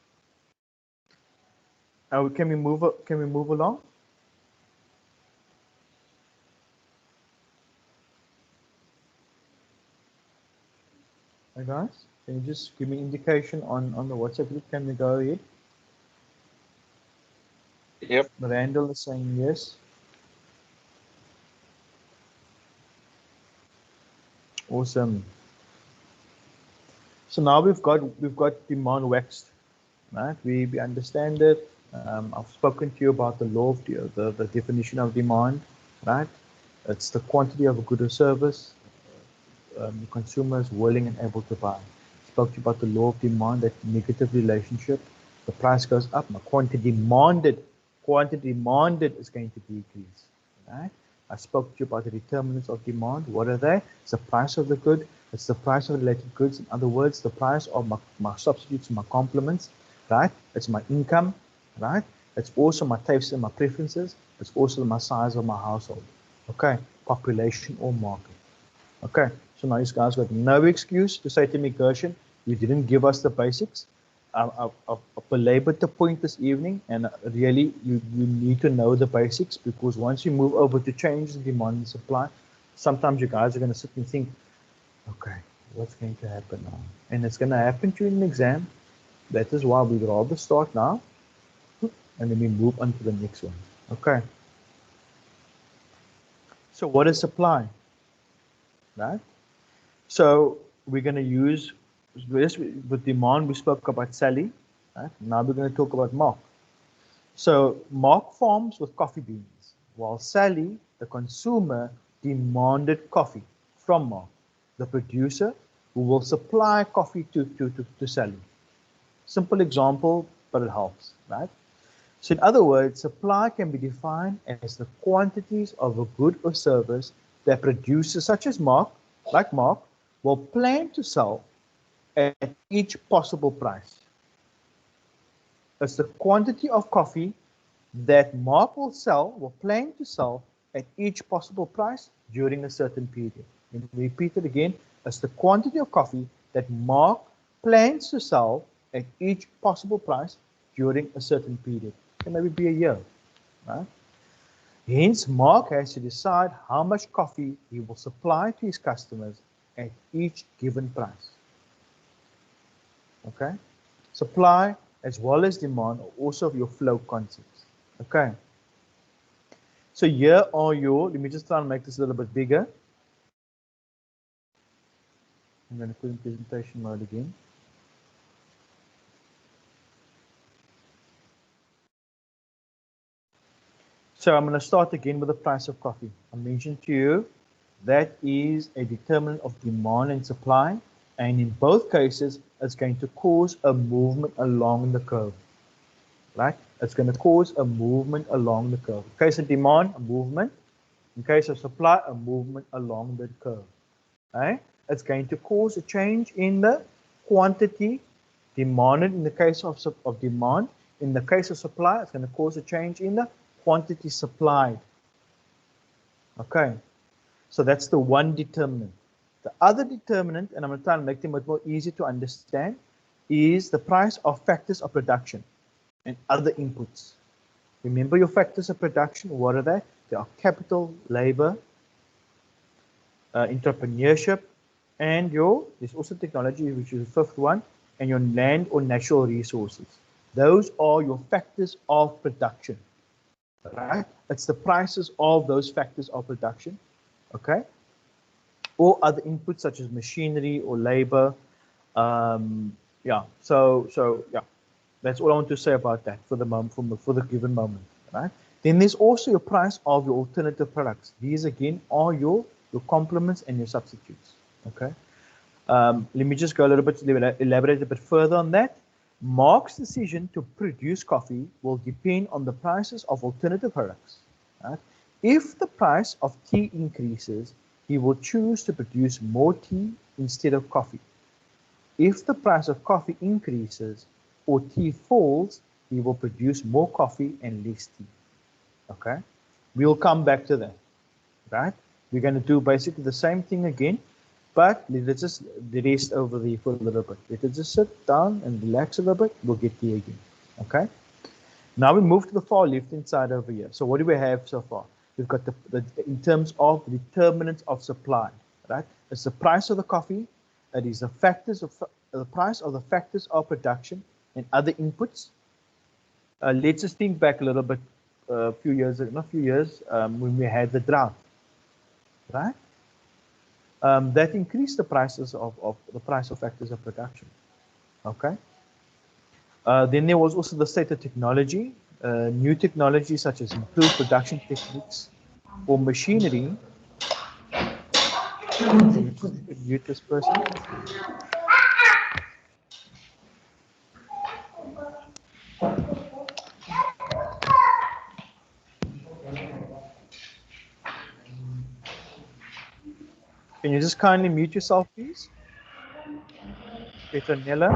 Speaker 1: Can we move along? Hey guys, can you just give me indication on the WhatsApp group? Can we go ahead?
Speaker 4: Yep.
Speaker 1: Randall is saying yes. Awesome. So now we've got demand waxed, right? We understand it. I've spoken to you about the law of the definition of demand, right? It's the quantity of a good or service the consumer is willing and able to buy. Spoke to you about the law of demand, that negative relationship. The price goes up, my quantity demanded is going to decrease. Right? I spoke to you about the determinants of demand. What are they? It's the price of the good. It's the price of related goods. In other words, the price of my substitutes, my complements. Right? It's my income. Right? It's also my tastes and my preferences. It's also my size of my household. Okay? Population or market. Okay, so now these guys got no excuse to say to me, Gershon, you didn't give us the basics. I've belabored the point this evening, and really, you need to know the basics, because once you move over to change the demand and supply, sometimes you guys are going to sit and think, okay, what's going to happen now? And it's going to happen during an exam. That is why we'd rather start now, and then we move on to the next one. Okay. So what is supply? Right? So we're going to use, with demand, we spoke about Sally. Right? Now we're going to talk about Mark. So Mark farms with coffee beans, while Sally, the consumer, demanded coffee from Mark, the producer, who will supply coffee to Sally. Simple example, but it helps, right? So in other words, supply can be defined as the quantities of a good or service that producers such as Mark, like Mark, will plan to sell at each possible price. It's the quantity of coffee that Mark will plan to sell at each possible price during a certain period. And repeat it again, it's the quantity of coffee that Mark plans to sell at each possible price during a certain period. It can maybe be a year, right? Hence, Mark has to decide how much coffee he will supply to his customers at each given price. Okay? Supply as well as demand are also your flow concepts. Okay? So here are your, let me just try and make this a little bit bigger. I'm going to put in presentation mode again. So I'm going to start again with the price of coffee. I mentioned to you that is a determinant of demand and supply, and in both cases, it's going to cause a movement along the curve, right? It's going to cause a movement along the curve. In case of demand, a movement. In case of supply, a movement along the curve, right? It's going to cause a change in the quantity demanded in the case of demand. In the case of supply, it's going to cause a change in the quantity supplied. Okay, so that's the one determinant. The other determinant, and I'm going to try and make them a bit more easy to understand, is the price of factors of production and other inputs. Remember your factors of production, what are they? They are capital, labor, entrepreneurship, and there's also technology, which is the fifth one, and your land or natural resources. Those are your factors of production, right? It's the prices of those factors of production, okay? Or other inputs such as machinery or labor. Yeah, so yeah, that's all I want to say about that for the moment, for the given moment, right? Then there's also your price of your alternative products. These again are your complements and your substitutes, okay? Let me just go a little bit, elaborate a bit further on that. Mark's decision to produce coffee will depend on the prices of alternative products. Right? If the price of tea increases, he will choose to produce more tea instead of coffee. If the price of coffee increases or tea falls, he will produce more coffee and less tea. Okay, we'll come back to that. Right? We're going to do basically the same thing again, but let's just rest over there for a little bit. Let's just sit down and relax a little bit. We'll get there again. Okay. Now we move to the far left-hand side over here. So what do we have so far? We've got the in terms of determinants of supply, right? It's the price of the coffee. It is the factors of the price of the factors of production and other inputs. Let's just think back a little bit, a few years, when we had the drought, right? That increased the prices of the price of factors of production. Okay. Then there was also the state of technology. New technologies such as improved production techniques or machinery. Mute this person. Can you just kindly mute yourself, please? Petronella.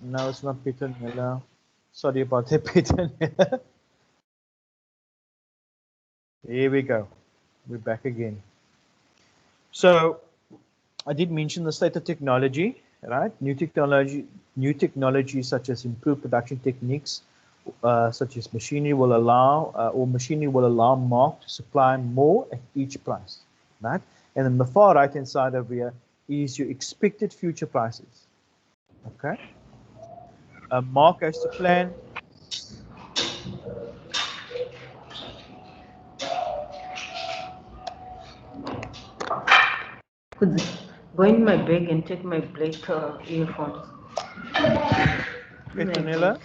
Speaker 1: No, it's not Petronella. Sorry about that, Petronella. Here we go. We're back again. So I did mention the state of technology, right? New technology such as improved production techniques, such as machinery will allow Mark to supply more at each price, right? And then the far right hand side over here is your expected future prices. Okay. Mark has to plan.
Speaker 7: Could go in my bag and take my black earphones.
Speaker 1: Petronella.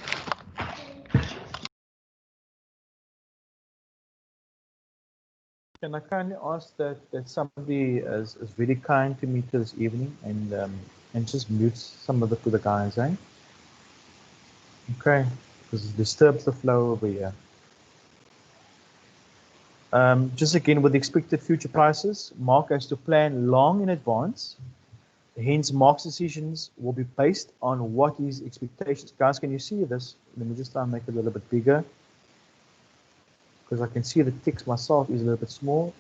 Speaker 1: Can I kindly ask that somebody is very kind to me this evening and just mute some of the guys, eh? Okay, because it disturbs the flow over here. Just again with expected future prices, Mark has to plan long in advance. Hence, Mark's decisions will be based on what his expectations. Guys, can you see this? Let me just try and make it a little bit bigger, because I can see the text myself is a little bit small.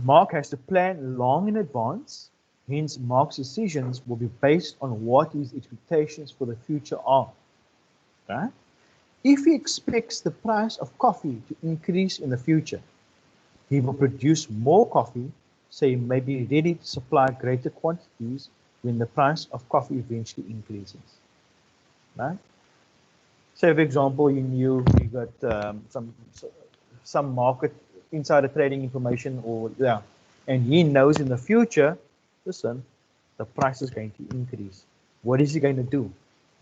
Speaker 1: Mark has to plan long in advance. Hence, Mark's decisions will be based on what his expectations for the future are. Right? If he expects the price of coffee to increase in the future, he will produce more coffee, so he may be ready to supply greater quantities when the price of coffee eventually increases. Right? Say, for example, you got some market insider trading information, and he knows in the future, listen, the price is going to increase. What is he going to do?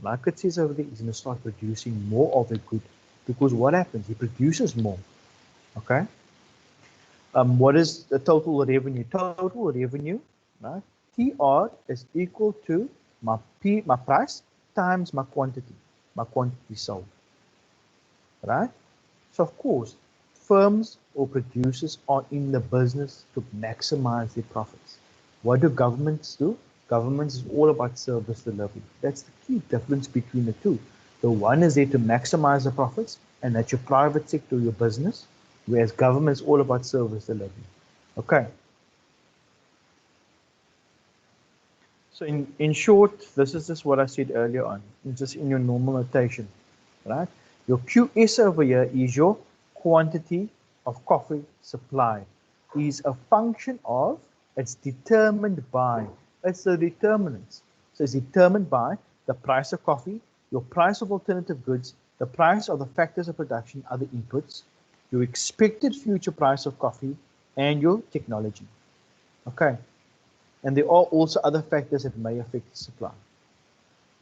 Speaker 1: Like it says over there, he's going to start producing more of a good, because what happens? He produces more. Okay. What is the total revenue? Total revenue, right? TR is equal to my price times my quantity sold. Right? So of course, firms or producers are in the business to maximize their profits. What do governments do? Governments is all about service delivery. That's the key difference between the two. The one is there to maximize the profits, and that's your private sector, your business, whereas government is all about service delivery. Okay. So in short, this is just what I said earlier on, just in your normal notation, right? Your QS over here is your quantity of coffee supply. Is a function of, it's determined by, it's the determinants. So it's determined by the price of coffee, your price of alternative goods, the price of the factors of production, other inputs, your expected future price of coffee, and your technology. Okay. And there are also other factors that may affect the supply.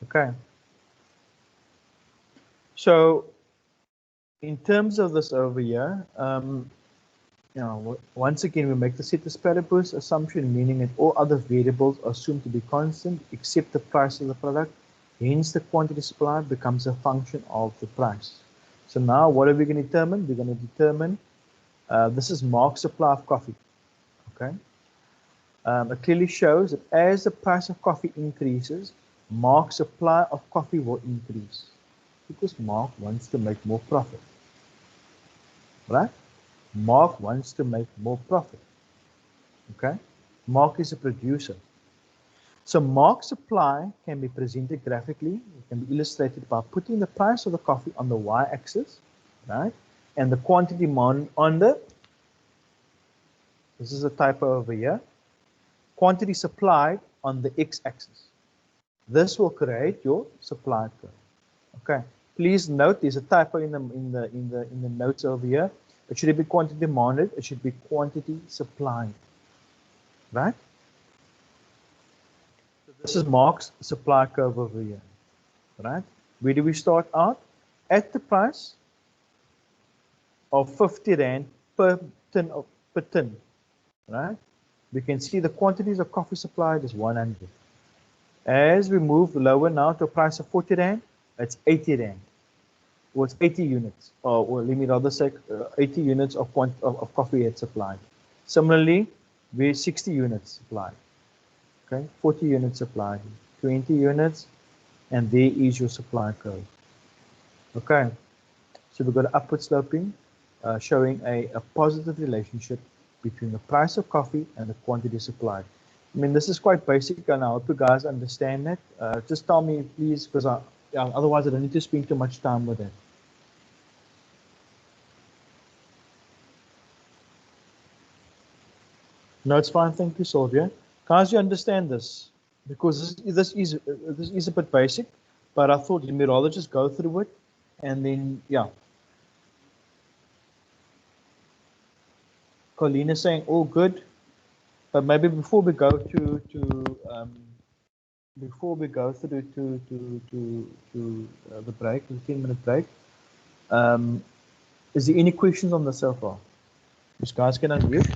Speaker 1: Okay. So in terms of this over here, once again, we make the ceteris paribus assumption, meaning that all other variables are assumed to be constant except the price of the product. Hence, the quantity supplied becomes a function of the price. So now, what are we going to determine? We're going to determine, this is Mark's supply of coffee. Okay. It clearly shows that as the price of coffee increases, Mark's supply of coffee will increase because Mark wants to make more profit. Right? Mark wants to make more profit. Okay? Mark is a producer. So Mark's supply can be presented graphically. It can be illustrated by putting the price of the coffee on the y-axis, right? And the quantity demand on the, this is a typo over here, quantity supplied on the x-axis. This will create your supply curve. Okay. Please note there's a typo in the notes over here. It should be quantity demanded. It should be quantity supplied. Right? So this is Mark's supply curve over here. Right? Where do we start out? At the price of 50 Rand per tin. Right? We can see the quantities of coffee supplied is 100. As we move lower now to a price of 40 Rand, it's 80 Rand. Well, it's 80 units, or let me rather say 80 units of coffee had supplied. Similarly, we're 60 units supplied. Okay, 40 units supplied, 20 units, and there is your supply curve. Okay, so we've got an upward sloping, showing a positive relationship between the price of coffee and the quantity supplied. I mean, this is quite basic, and I hope you guys understand that. Just tell me, please, because otherwise I don't need to spend too much time with it. No, it's fine. Thank you, Sylvia. Guys, you understand this? Because this is a bit basic, but I thought let me rather just go through it, and then yeah. Colleen is saying all good, but maybe before we go through the break, the 10-minute break, is there any questions on this so far? These guys can unmute.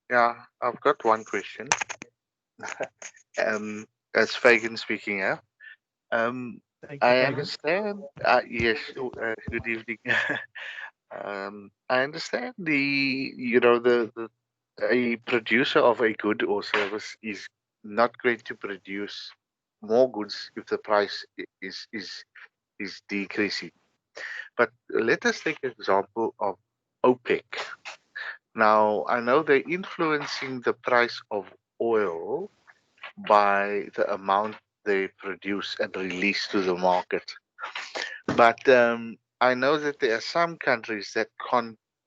Speaker 4: Yeah. I've got one question. That's Fagan speaking. Yeah. I understand. Yes. Good evening. I understand a producer of a good or service is not going to produce more goods if the price is decreasing. But let us take an example of OPEC. Now, I know they're influencing the price of oil by the amount they produce and release to the market. But I know that there are some countries that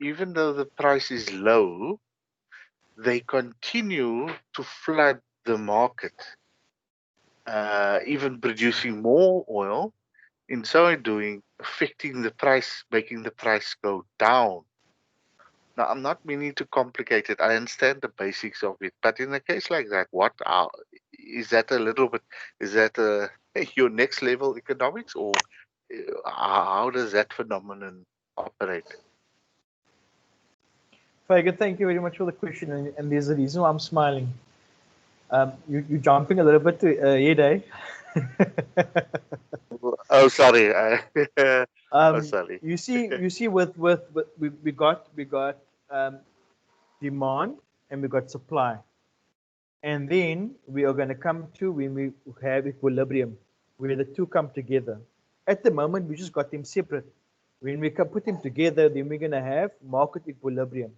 Speaker 4: even though the price is low, they continue to flood the market, even producing more oil, in so doing, affecting the price, making the price go down. Now, I'm not meaning to complicate it. I understand the basics of it, but in a case like that, is that a little bit? Is that your next level economics, or how does that phenomenon operate?
Speaker 1: Fagan, thank you very much for the question, and there's a reason why I'm smiling. You're jumping a little bit ahead, eh?
Speaker 4: Oh, sorry. Oh, sorry.
Speaker 1: You see, with we got demand and we got supply, and then we are going to come to when we have equilibrium, where the two come together. At the moment, we just got them separate. When we can put them together, then we're going to have market equilibrium,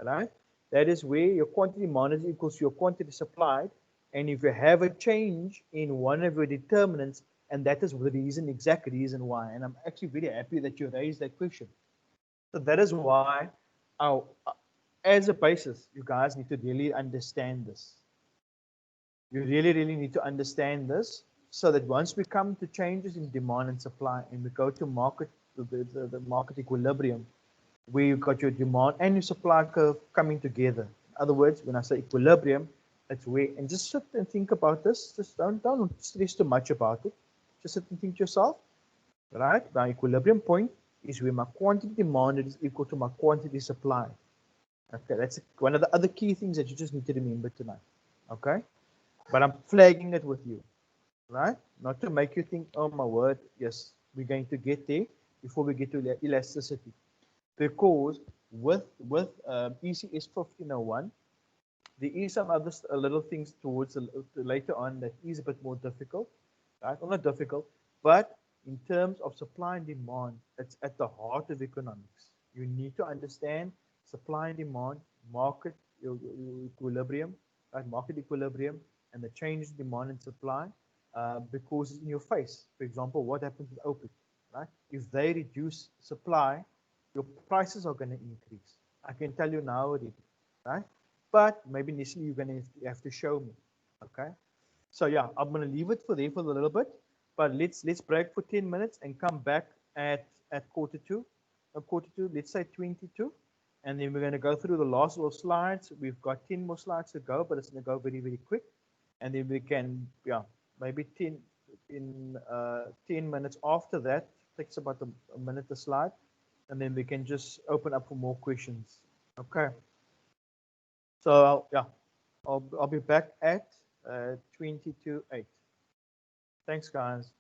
Speaker 1: right? That is where your quantity demanded equals your quantity supplied, and if you have a change in one of your determinants, and that is the exact reason why. And I'm actually very happy that you raised that question. So that is why, as a basis, you guys need to really understand this. You really, really need to understand this, so that once we come to changes in demand and supply, and we go to market, the market equilibrium, where you've got your demand and your supply curve coming together. In other words, when I say equilibrium, That's where, and just sit and think about this. Just don't stress too much about it. Just sit and think to yourself, right? My equilibrium point is where my quantity demanded is equal to my quantity supply. Okay, that's one of the other key things that you just need to remember tonight. Okay, but I'm flagging it with you, right? Not to make you think, oh my word, yes, we're going to get there before we get to elasticity, because with ECS 1501, there is some other little things towards later on that is a bit more difficult, right? Well, not difficult, but in terms of supply and demand, it's at the heart of economics. You need to understand supply and demand, market equilibrium, right? Market equilibrium, and the change in demand and supply, because it's in your face. For example, what happens with OPEC, right? If they reduce supply, your prices are going to increase. I can tell you now already, right? But maybe initially you're going to have to show me, okay? So yeah, I'm going to leave it for there for a little bit, but let's break for 10 minutes and come back at quarter two, let's say 22, and then we're going to go through the last little slides. We've got 10 more slides to go, but it's going to go very, very quick, and then we can, yeah, maybe 10 minutes after that, takes about a minute a slide, and then we can just open up for more questions. Okay. So yeah, I'll be back at 22:08. Thanks, guys.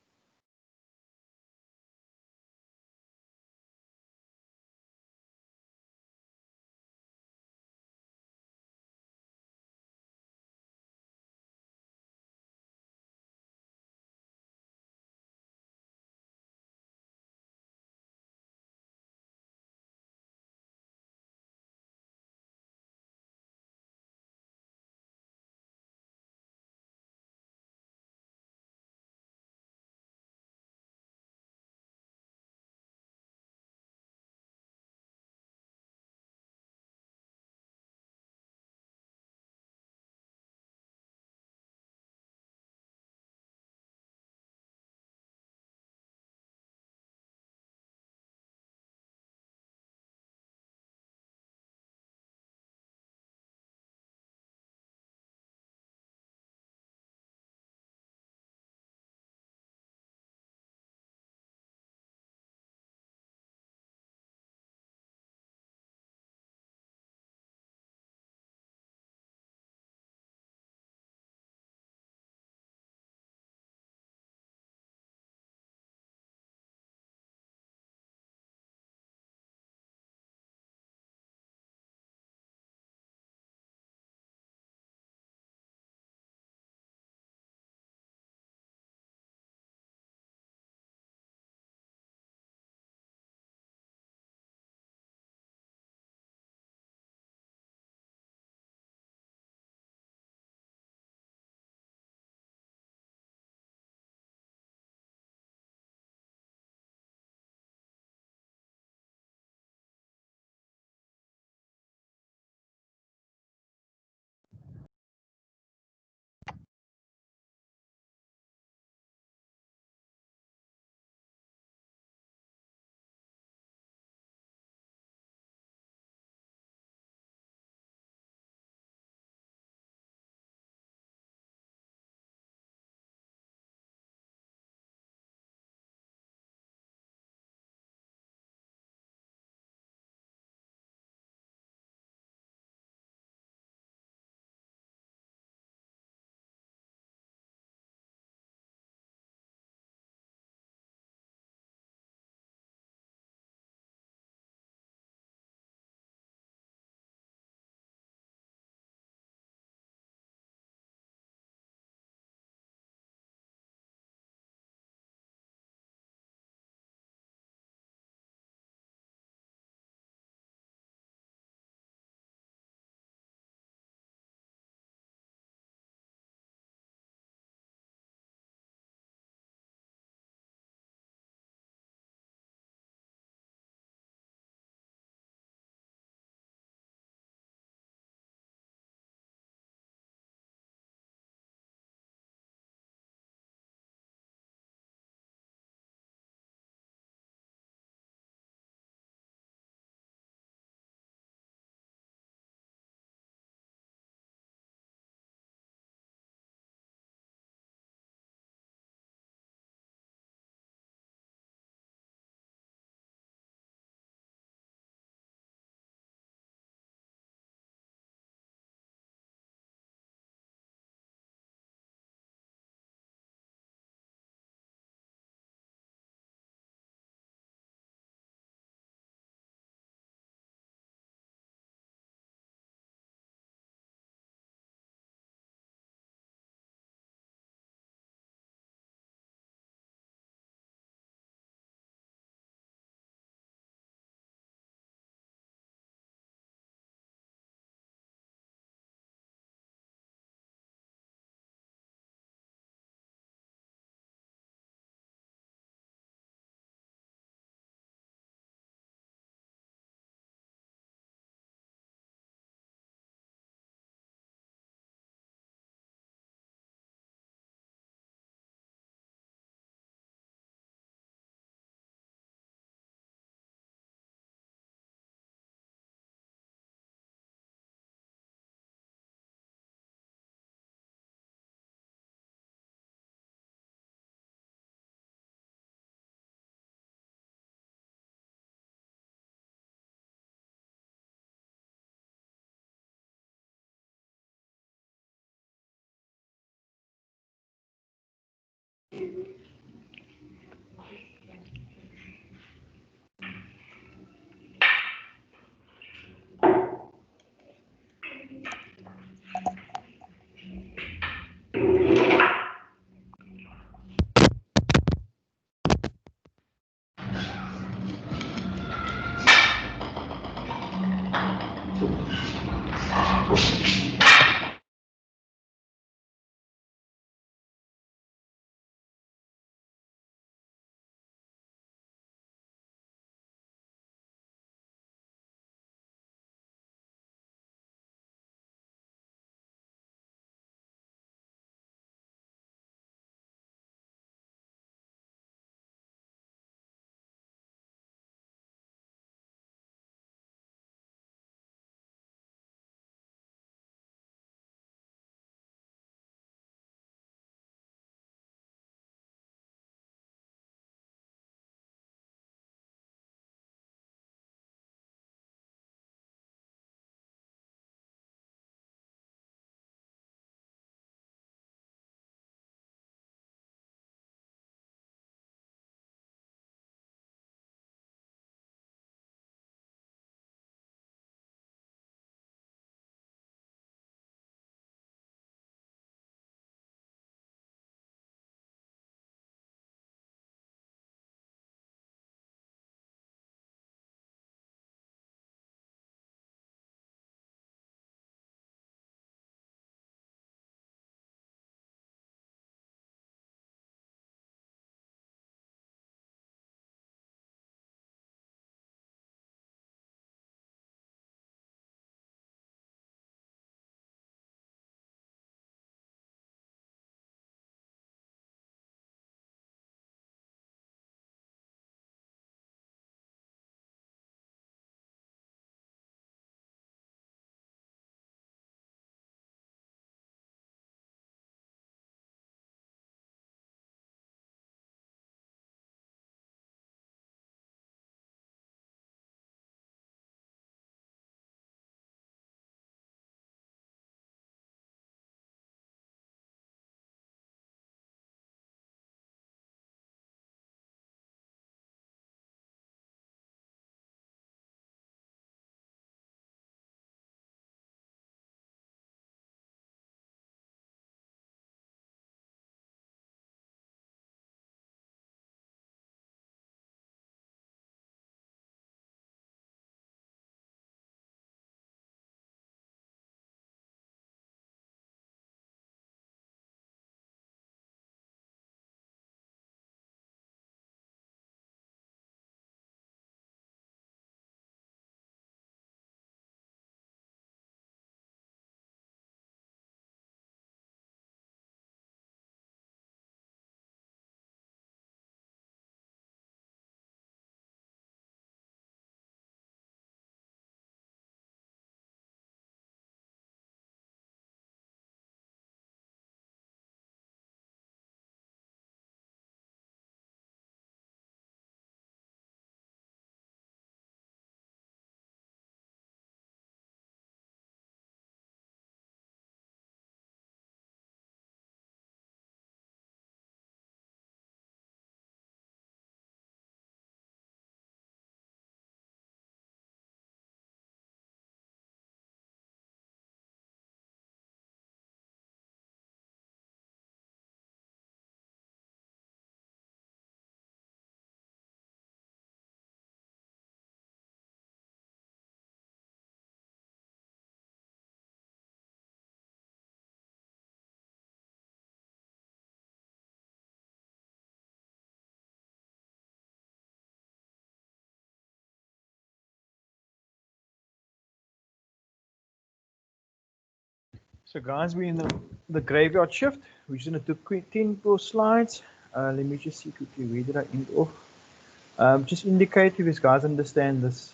Speaker 1: So guys, we're in the graveyard shift. We're just going to do quick 10 more slides. Let me just see quickly where did I end off. Just indicate if you guys understand this.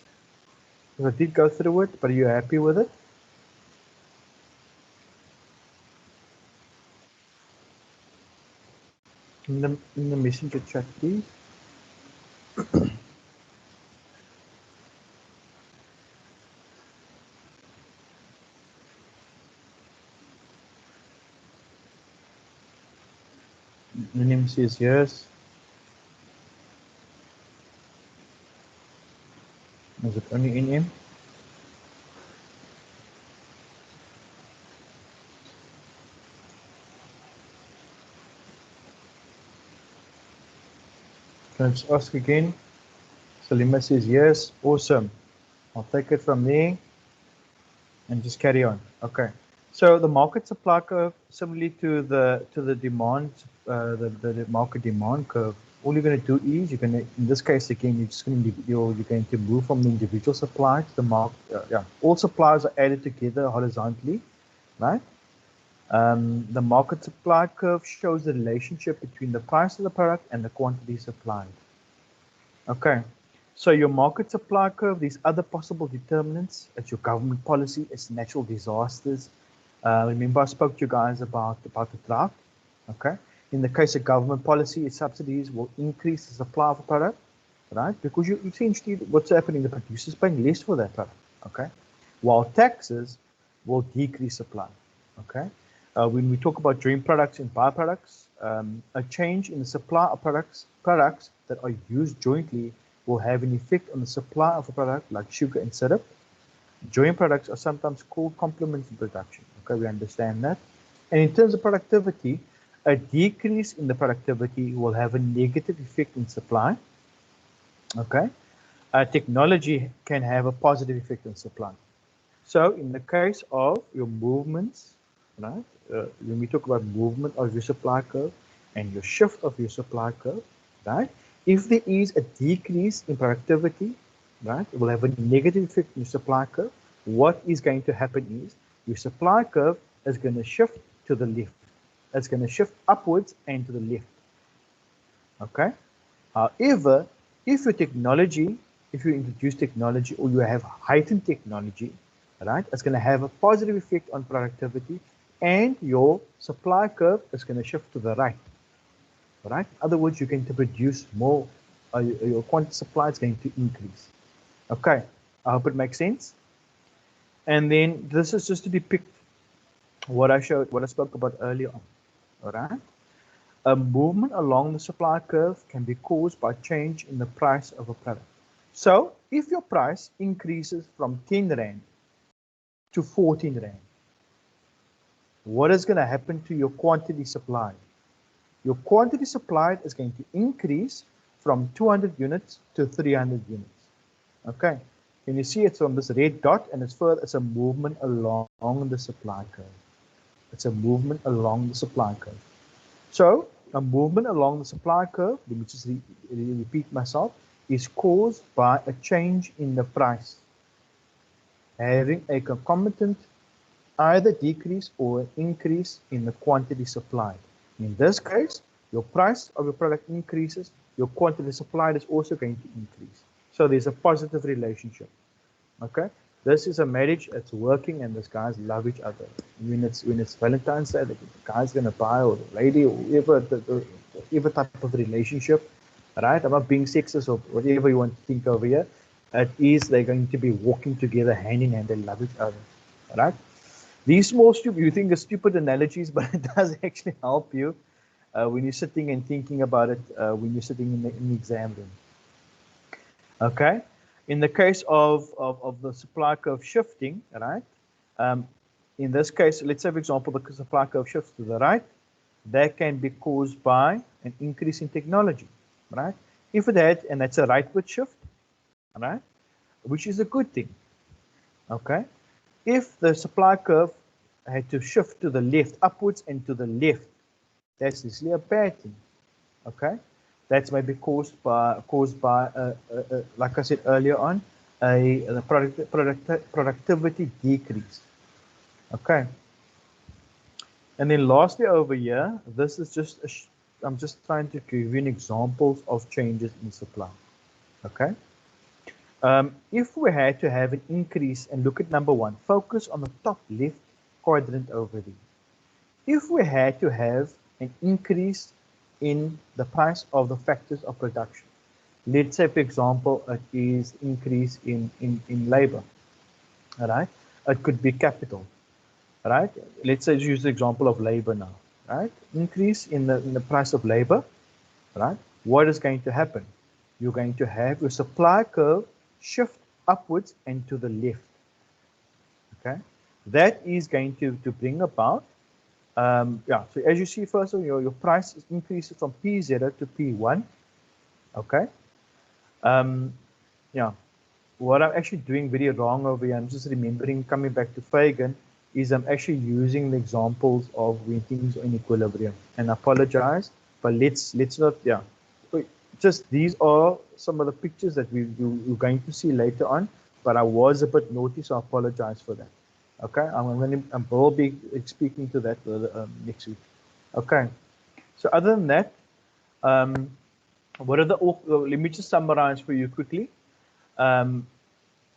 Speaker 1: If I did go through it, but are you happy with it? In the messenger chat, please. Minim says yes. Is it only in him? Can I just ask again? Salima says yes. Awesome. I'll take it from there and just carry on. Okay. So the market supply curve, similarly to the demand, the market demand curve. All you're going to do is you're going to, in this case again, you're going to move from the individual supply to the market. All supplies are added together horizontally, right? The market supply curve shows the relationship between the price of the product and the quantity supplied. Okay, so your market supply curve, these other possible determinants, it's your government policy, it's natural disasters. Remember I spoke to you guys about the drought. Okay, in the case of government policy, its subsidies will increase the supply of a product, right? Because you essentially, what's happening, the producer's paying less for that product, okay? While taxes will decrease supply, okay? When we talk about dream products and byproducts, a change in the supply of products that are used jointly will have an effect on the supply of a product like sugar and syrup. Joint products are sometimes called complementary production. Okay, we understand that. And in terms of productivity, a decrease in the productivity will have a negative effect in supply. Okay, technology can have a positive effect on supply. So in the case of your movements, right? When we talk about movement of your supply curve and your shift of your supply curve, right? If there is a decrease in productivity, right, it will have a negative effect on your supply curve. What is going to happen is your supply curve is going to shift to the left. It's going to shift upwards and to the left. Okay. However, if you introduce technology or you have heightened technology, right, it's going to have a positive effect on productivity, and your supply curve is going to shift to the right. Right? In other words, you're going to produce more, your quantity supply is going to increase. Okay, I hope it makes sense. And then this is just to depict what I spoke about earlier on. All right. A movement along the supply curve can be caused by change in the price of a product. So if your price increases from 10 Rand to 14 Rand, what is going to happen to your quantity supplied? Your quantity supplied is going to increase from 200 units to 300 units. Okay, can you see it's on this red dot, and it's a movement along the supply curve. It's a movement along the supply curve. So a movement along the supply curve, let me just repeat myself, is caused by a change in the price, having a concomitant either decrease or increase in the quantity supplied. In this case, your price of your product increases, your quantity supplied is also going to increase. So there's a positive relationship. Okay, this is a marriage, it's working, and these guys love each other. When it's Valentine's Day, the guy's gonna buy, or the lady, or whatever type of relationship, right? I'm not being sexist or whatever you want to think over here. It is, they're going to be walking together hand in hand, they love each other, right? These small, you think are stupid analogies, but it does actually help you when you're sitting and thinking about it, when you're sitting in the exam room. Okay, in the case of the supply curve shifting, right? In this case, let's say, for example, the supply curve shifts to the right. That can be caused by an increase in technology, right? If it had, and that's a rightward shift, right? Which is a good thing, okay? If the supply curve had to shift to the left, upwards and to the left, that's usually a bad thing, okay? That's maybe caused by like I said earlier on, a productivity decrease, okay? And then lastly over here, this is just, I'm just trying to give you an examples of changes in supply, okay? If we had to have an increase, and look at number one, focus on the top left quadrant over there. If we had to have an increase in the price of the factors of production, let's say, for example, it is increase in labor, all right? It could be capital, right? Let's say use the example of labor now. right? Increase in the price of labor, right? What is going to happen? You're going to have your supply curve shift upwards and to the left. Okay, that is going to bring about yeah. So as you see, first of all, your price increases from P0 to P1. Okay. Yeah. What I'm actually doing very wrong over here, I'm just remembering, coming back to Fagan, is I'm actually using the examples of when things are in equilibrium. And I apologize, but let's not, yeah. Just these are some of the pictures that you're going to see later on, but I was a bit naughty, so I apologize for that. Okay, I will be speaking to that next week. Okay, so other than that, what are the, let me just summarize for you quickly.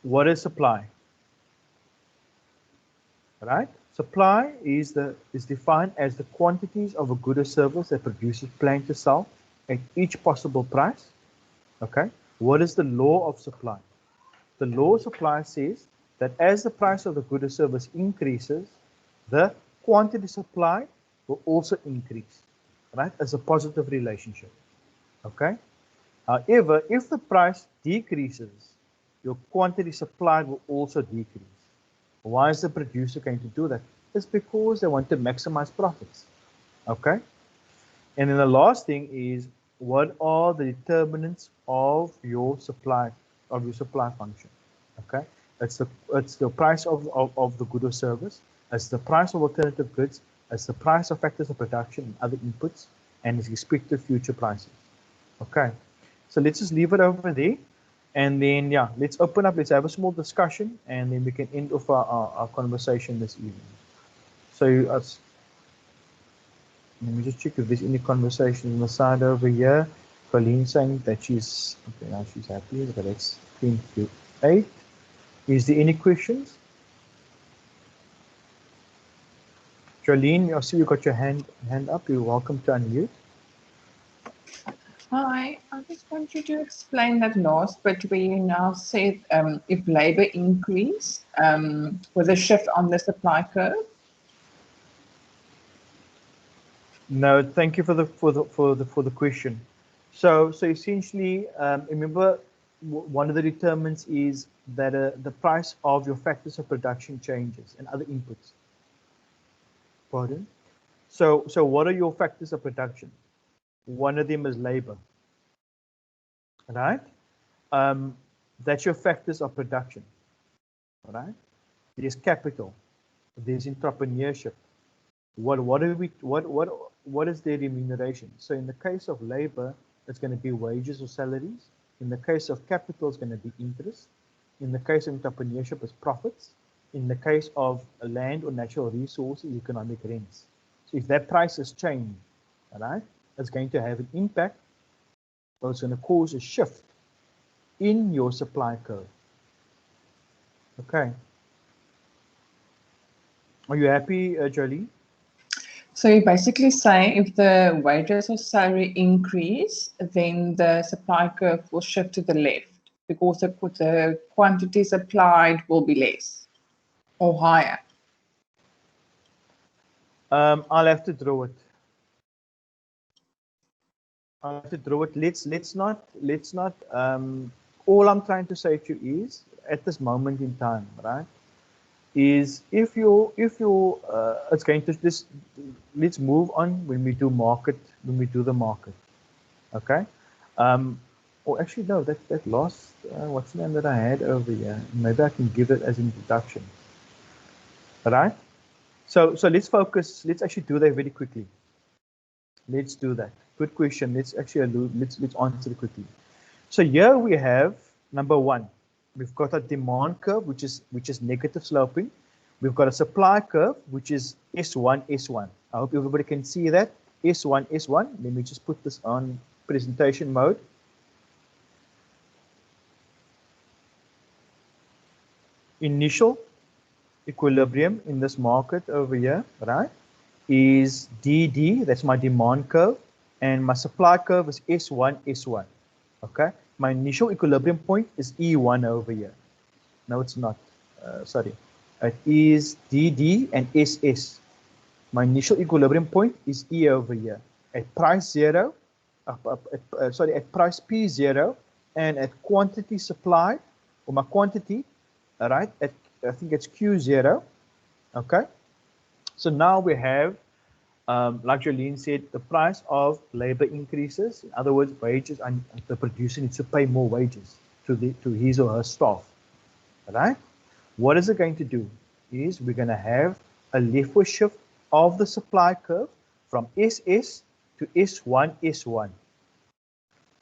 Speaker 1: What is supply? Right? Supply is defined as the quantities of a good or service that producers plan to sell at each possible price. Okay. What is the law of supply? The law of supply says that as the price of the good or service increases, the quantity supplied will also increase. Right? As a positive relationship. Okay. However, if the price decreases, your quantity supplied will also decrease. Why is the producer going to do that? It's because they want to maximize profits. Okay. And then the last thing is, what are the determinants of your supply function? Okay. It's the price of the good or service. It's the price of alternative goods. It's the price of factors of production and other inputs, and its expected future prices. Okay. So let's just leave it over there. And then, yeah, let's open up, let's have a small discussion, and then we can end off our conversation this evening. So let me just check if there's any conversation on the side over here. Colleen saying that she's, okay, now she's happy, but that's 28. Is there any questions? Jolene, I see you got your hand up. You're welcome to unmute.
Speaker 2: Hi, I just want you to explain that last bit where you now said if labor increase with a shift on the supply curve.
Speaker 1: No, thank you for the question. So essentially, remember, one of the determinants is that the price of your factors of production changes and other inputs. Pardon? So what are your factors of production? One of them is labor, right? That's your factors of production, right? There's capital, there's entrepreneurship. What is their remuneration? So in the case of labor, it's going to be wages or salaries. In the case of capital, it's going to be interest. In the case of entrepreneurship, it's profits. In the case of land or natural resources, economic rents. So if that price has changed, all right, it's going to have an impact, or it's going to cause a shift in your supply curve. Okay. Are you happy, Jolie?
Speaker 2: So you're basically saying if the wages or salary increase, then the supply curve will shift to the left because the quantities applied will be less or higher.
Speaker 1: I'll have to draw it. I'll have to draw it. Let's not. All I'm trying to say to you is, at this moment in time, right, is if you it's going to this. Let's move on when we do the market. Okay. Or actually no, that last what's the name that I had over here? Maybe I can give it as introduction. All right. So let's focus. Let's actually do that very quickly. Let's do that. Good question. Let's actually let's answer it quickly. So here we have number one. We've got a demand curve which is negative sloping. We've got a supply curve which is S1 S1. I hope everybody can see that. S1 S1. Let me just put this on presentation mode. Initial equilibrium in this market over here, right, is DD, that's my demand curve, and my supply curve is S1, S1, okay? My initial equilibrium point is E1 over here. No, it's not, sorry. It is DD and SS. My initial equilibrium point is E over here. At price 0, at price P0 and at quantity supplied, or my quantity, all right, at I think it's Q0, okay? So now we have, like Jolene said, the price of labor increases. In other words, wages, and the producer needs to pay more wages to his or her staff, all right? What is it going to do? Is we're going to have a leftward shift of the supply curve from SS to S1, S1.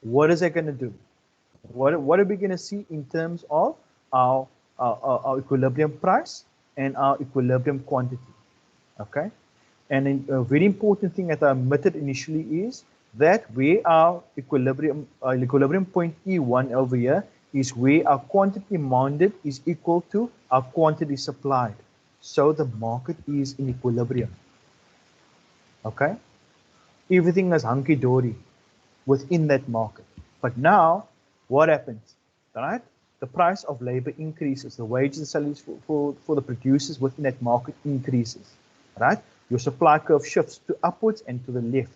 Speaker 1: What is that going to do? What are we going to see in terms of our equilibrium price and our equilibrium quantity? Okay, and a very important thing that I omitted initially is that where our equilibrium point E1 over here is where our quantity demanded is equal to our quantity supplied. So the market is in equilibrium. Okay, everything is hunky-dory within that market. But now, what happens? All right, the price of labor increases, the wages and salaries for the producers within that market increases. Right, your supply curve shifts to upwards and to the left,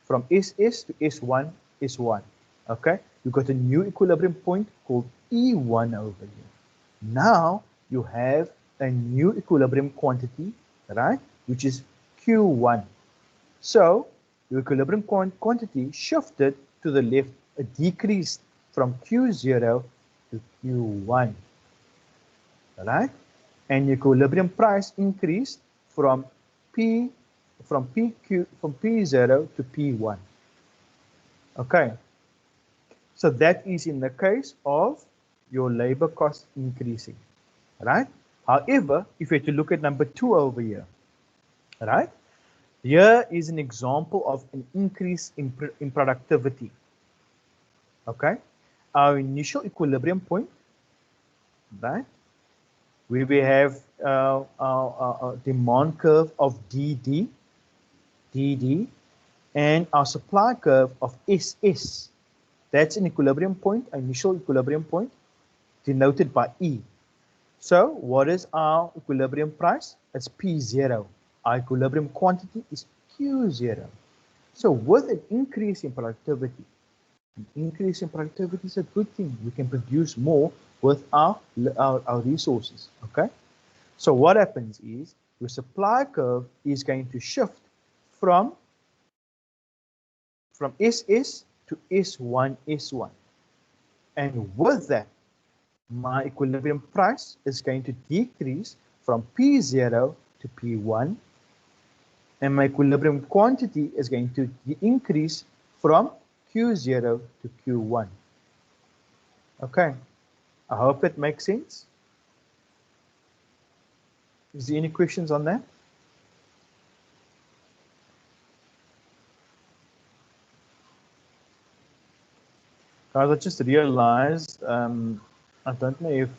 Speaker 1: from SS to S1, S1. Okay, you've got a new equilibrium point called E1 over here. Now you have a new equilibrium quantity, right, which is Q1. So your equilibrium quantity shifted to the left, decreased from Q0 to Q1, right? And equilibrium price increased from P0 to P1. Okay, so that is in the case of your labor cost increasing, right? However, if you have to look at number 2 over here, right? Here is an example of an increase in productivity. Okay, our initial equilibrium point, right, where we have our demand curve of DD, and our supply curve of SS. That's an equilibrium point, initial equilibrium point, denoted by E. So what is our equilibrium price? It's P0. Our equilibrium quantity is Q0. So with an increase in productivity, is a good thing. We can produce more with our resources. Okay. So what happens is your supply curve is going to shift from SS to S1, S1. And with that, my equilibrium price is going to decrease from P0 to P1. And my equilibrium quantity is going to increase from Q0 to Q1. Okay, I hope it makes sense. Is there any questions on that? Guys, I just realized, I don't know if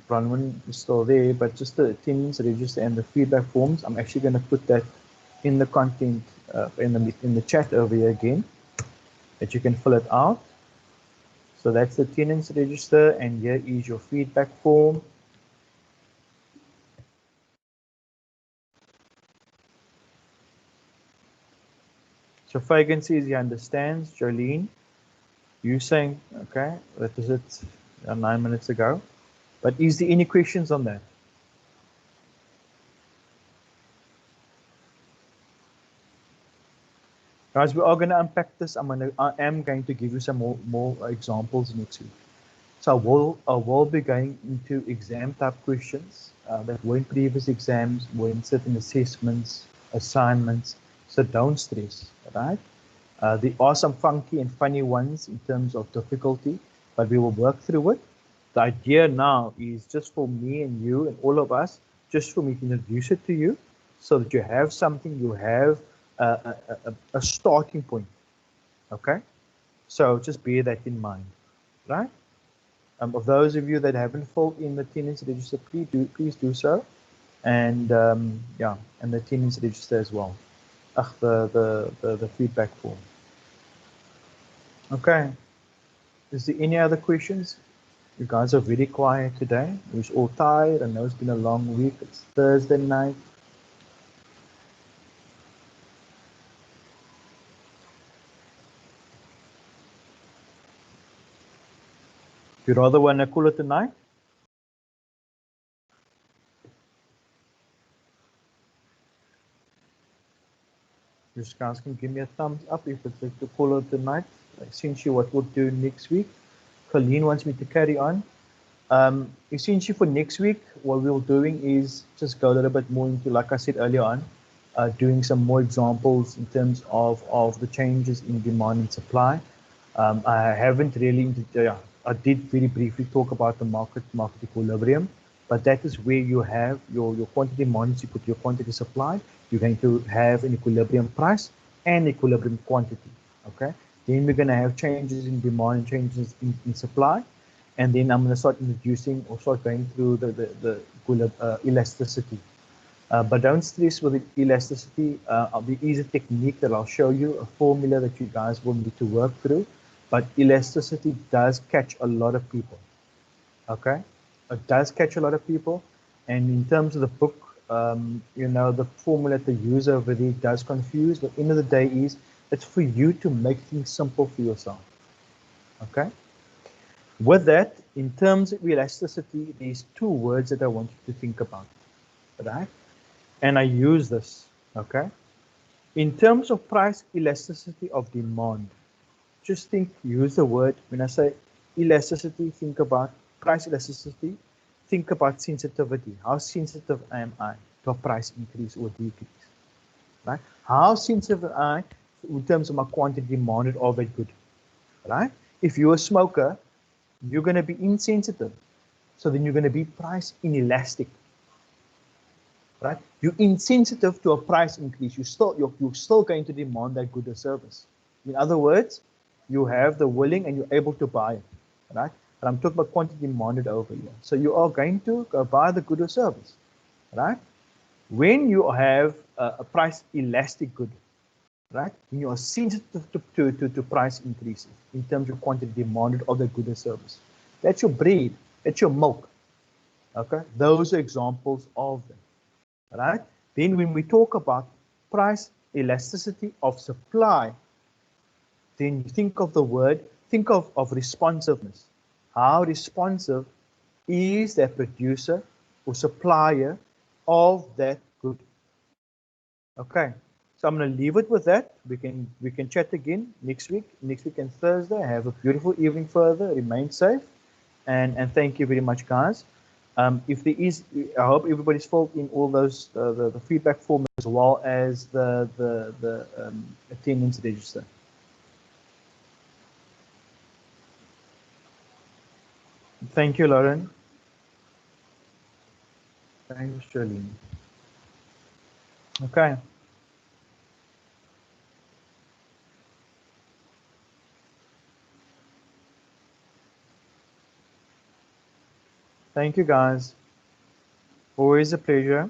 Speaker 1: Bronwyn is still there, but just the attendance register and the feedback forms, I'm actually going to put that in the content, in the chat over here again, that you can fill it out. So that's the attendance register, and here is your feedback form. So Fagan says he understands. Jolene, you saying, okay, that was it 9 minutes ago. But is there any questions on that? Guys, we are going to unpack this. I am going to give you some more examples next week. So I will be going into exam type questions that were in previous exams, were in certain assessments, assignments. So don't stress, right? There are some funky and funny ones in terms of difficulty, but we will work through it. The idea now is just for me and you and all of us, just for me to introduce it to you so that you have something, you have a starting point. Okay, so just bear that in mind, right? Of those of you that haven't filled in the attendance register, please do so, and yeah, and the attendance register as well. The feedback form. Okay, is there any other questions? You guys are very quiet today. We're all tired. I know it's been a long week. It's Thursday night. You rather want to call it a night? You guys can give me a thumbs up if it's like to call it a night. Essentially, what we'll do next week. Colleen wants me to carry on. Essentially, for next week, what we're doing is just go a little bit more into, like I said earlier on, doing some more examples in terms of the changes in demand and supply. I haven't really, I did very briefly talk about the market equilibrium, but that is where you have your quantity demand, you put your quantity supplied, you're going to have an equilibrium price and equilibrium quantity, okay? Then we're going to have changes in demand and changes in supply, and then I'm going to start introducing or start going through the elasticity. But don't stress with the elasticity. There is a technique that I'll show you, a formula that you guys will need to work through. But elasticity does catch a lot of people, okay? It does catch a lot of people. And in terms of the book, you know, the formula that they use over there does confuse. But at the end of the day is, it's for you to make things simple for yourself, okay? With that, in terms of elasticity, there's two words that I want you to think about, right? And I use this, okay? In terms of price elasticity of demand, just think, use the word, when I say elasticity, think about price elasticity, think about sensitivity. How sensitive am I to a price increase or decrease, right? How sensitive am I in terms of my quantity demanded of that good, right? If you're a smoker, you're going to be insensitive. So then you're going to be price inelastic, right? You're insensitive to a price increase. You're still going to demand that good or service. In other words, you have the willing and you're able to buy it, right? But I'm talking about quantity demanded over here. So you are going to go buy the good or service, right? When you have a price elastic good, right? When you are sensitive to price increases in terms of quantity demanded of the good or service. That's your bread, that's your milk, okay? Those are examples of them, right? Then when we talk about price elasticity of supply, then you think of the word, think of responsiveness. How responsive is that producer or supplier of that good? Okay, so I'm going to leave it with that. We can chat again next week and Thursday. Have a beautiful evening further. Remain safe, and thank you very much, guys. If there is, I hope everybody's filled in all those the feedback form as well as the attendance register. Thank you, Lauren. Thank you, Shirley. Okay. Thank you, guys. Always a pleasure.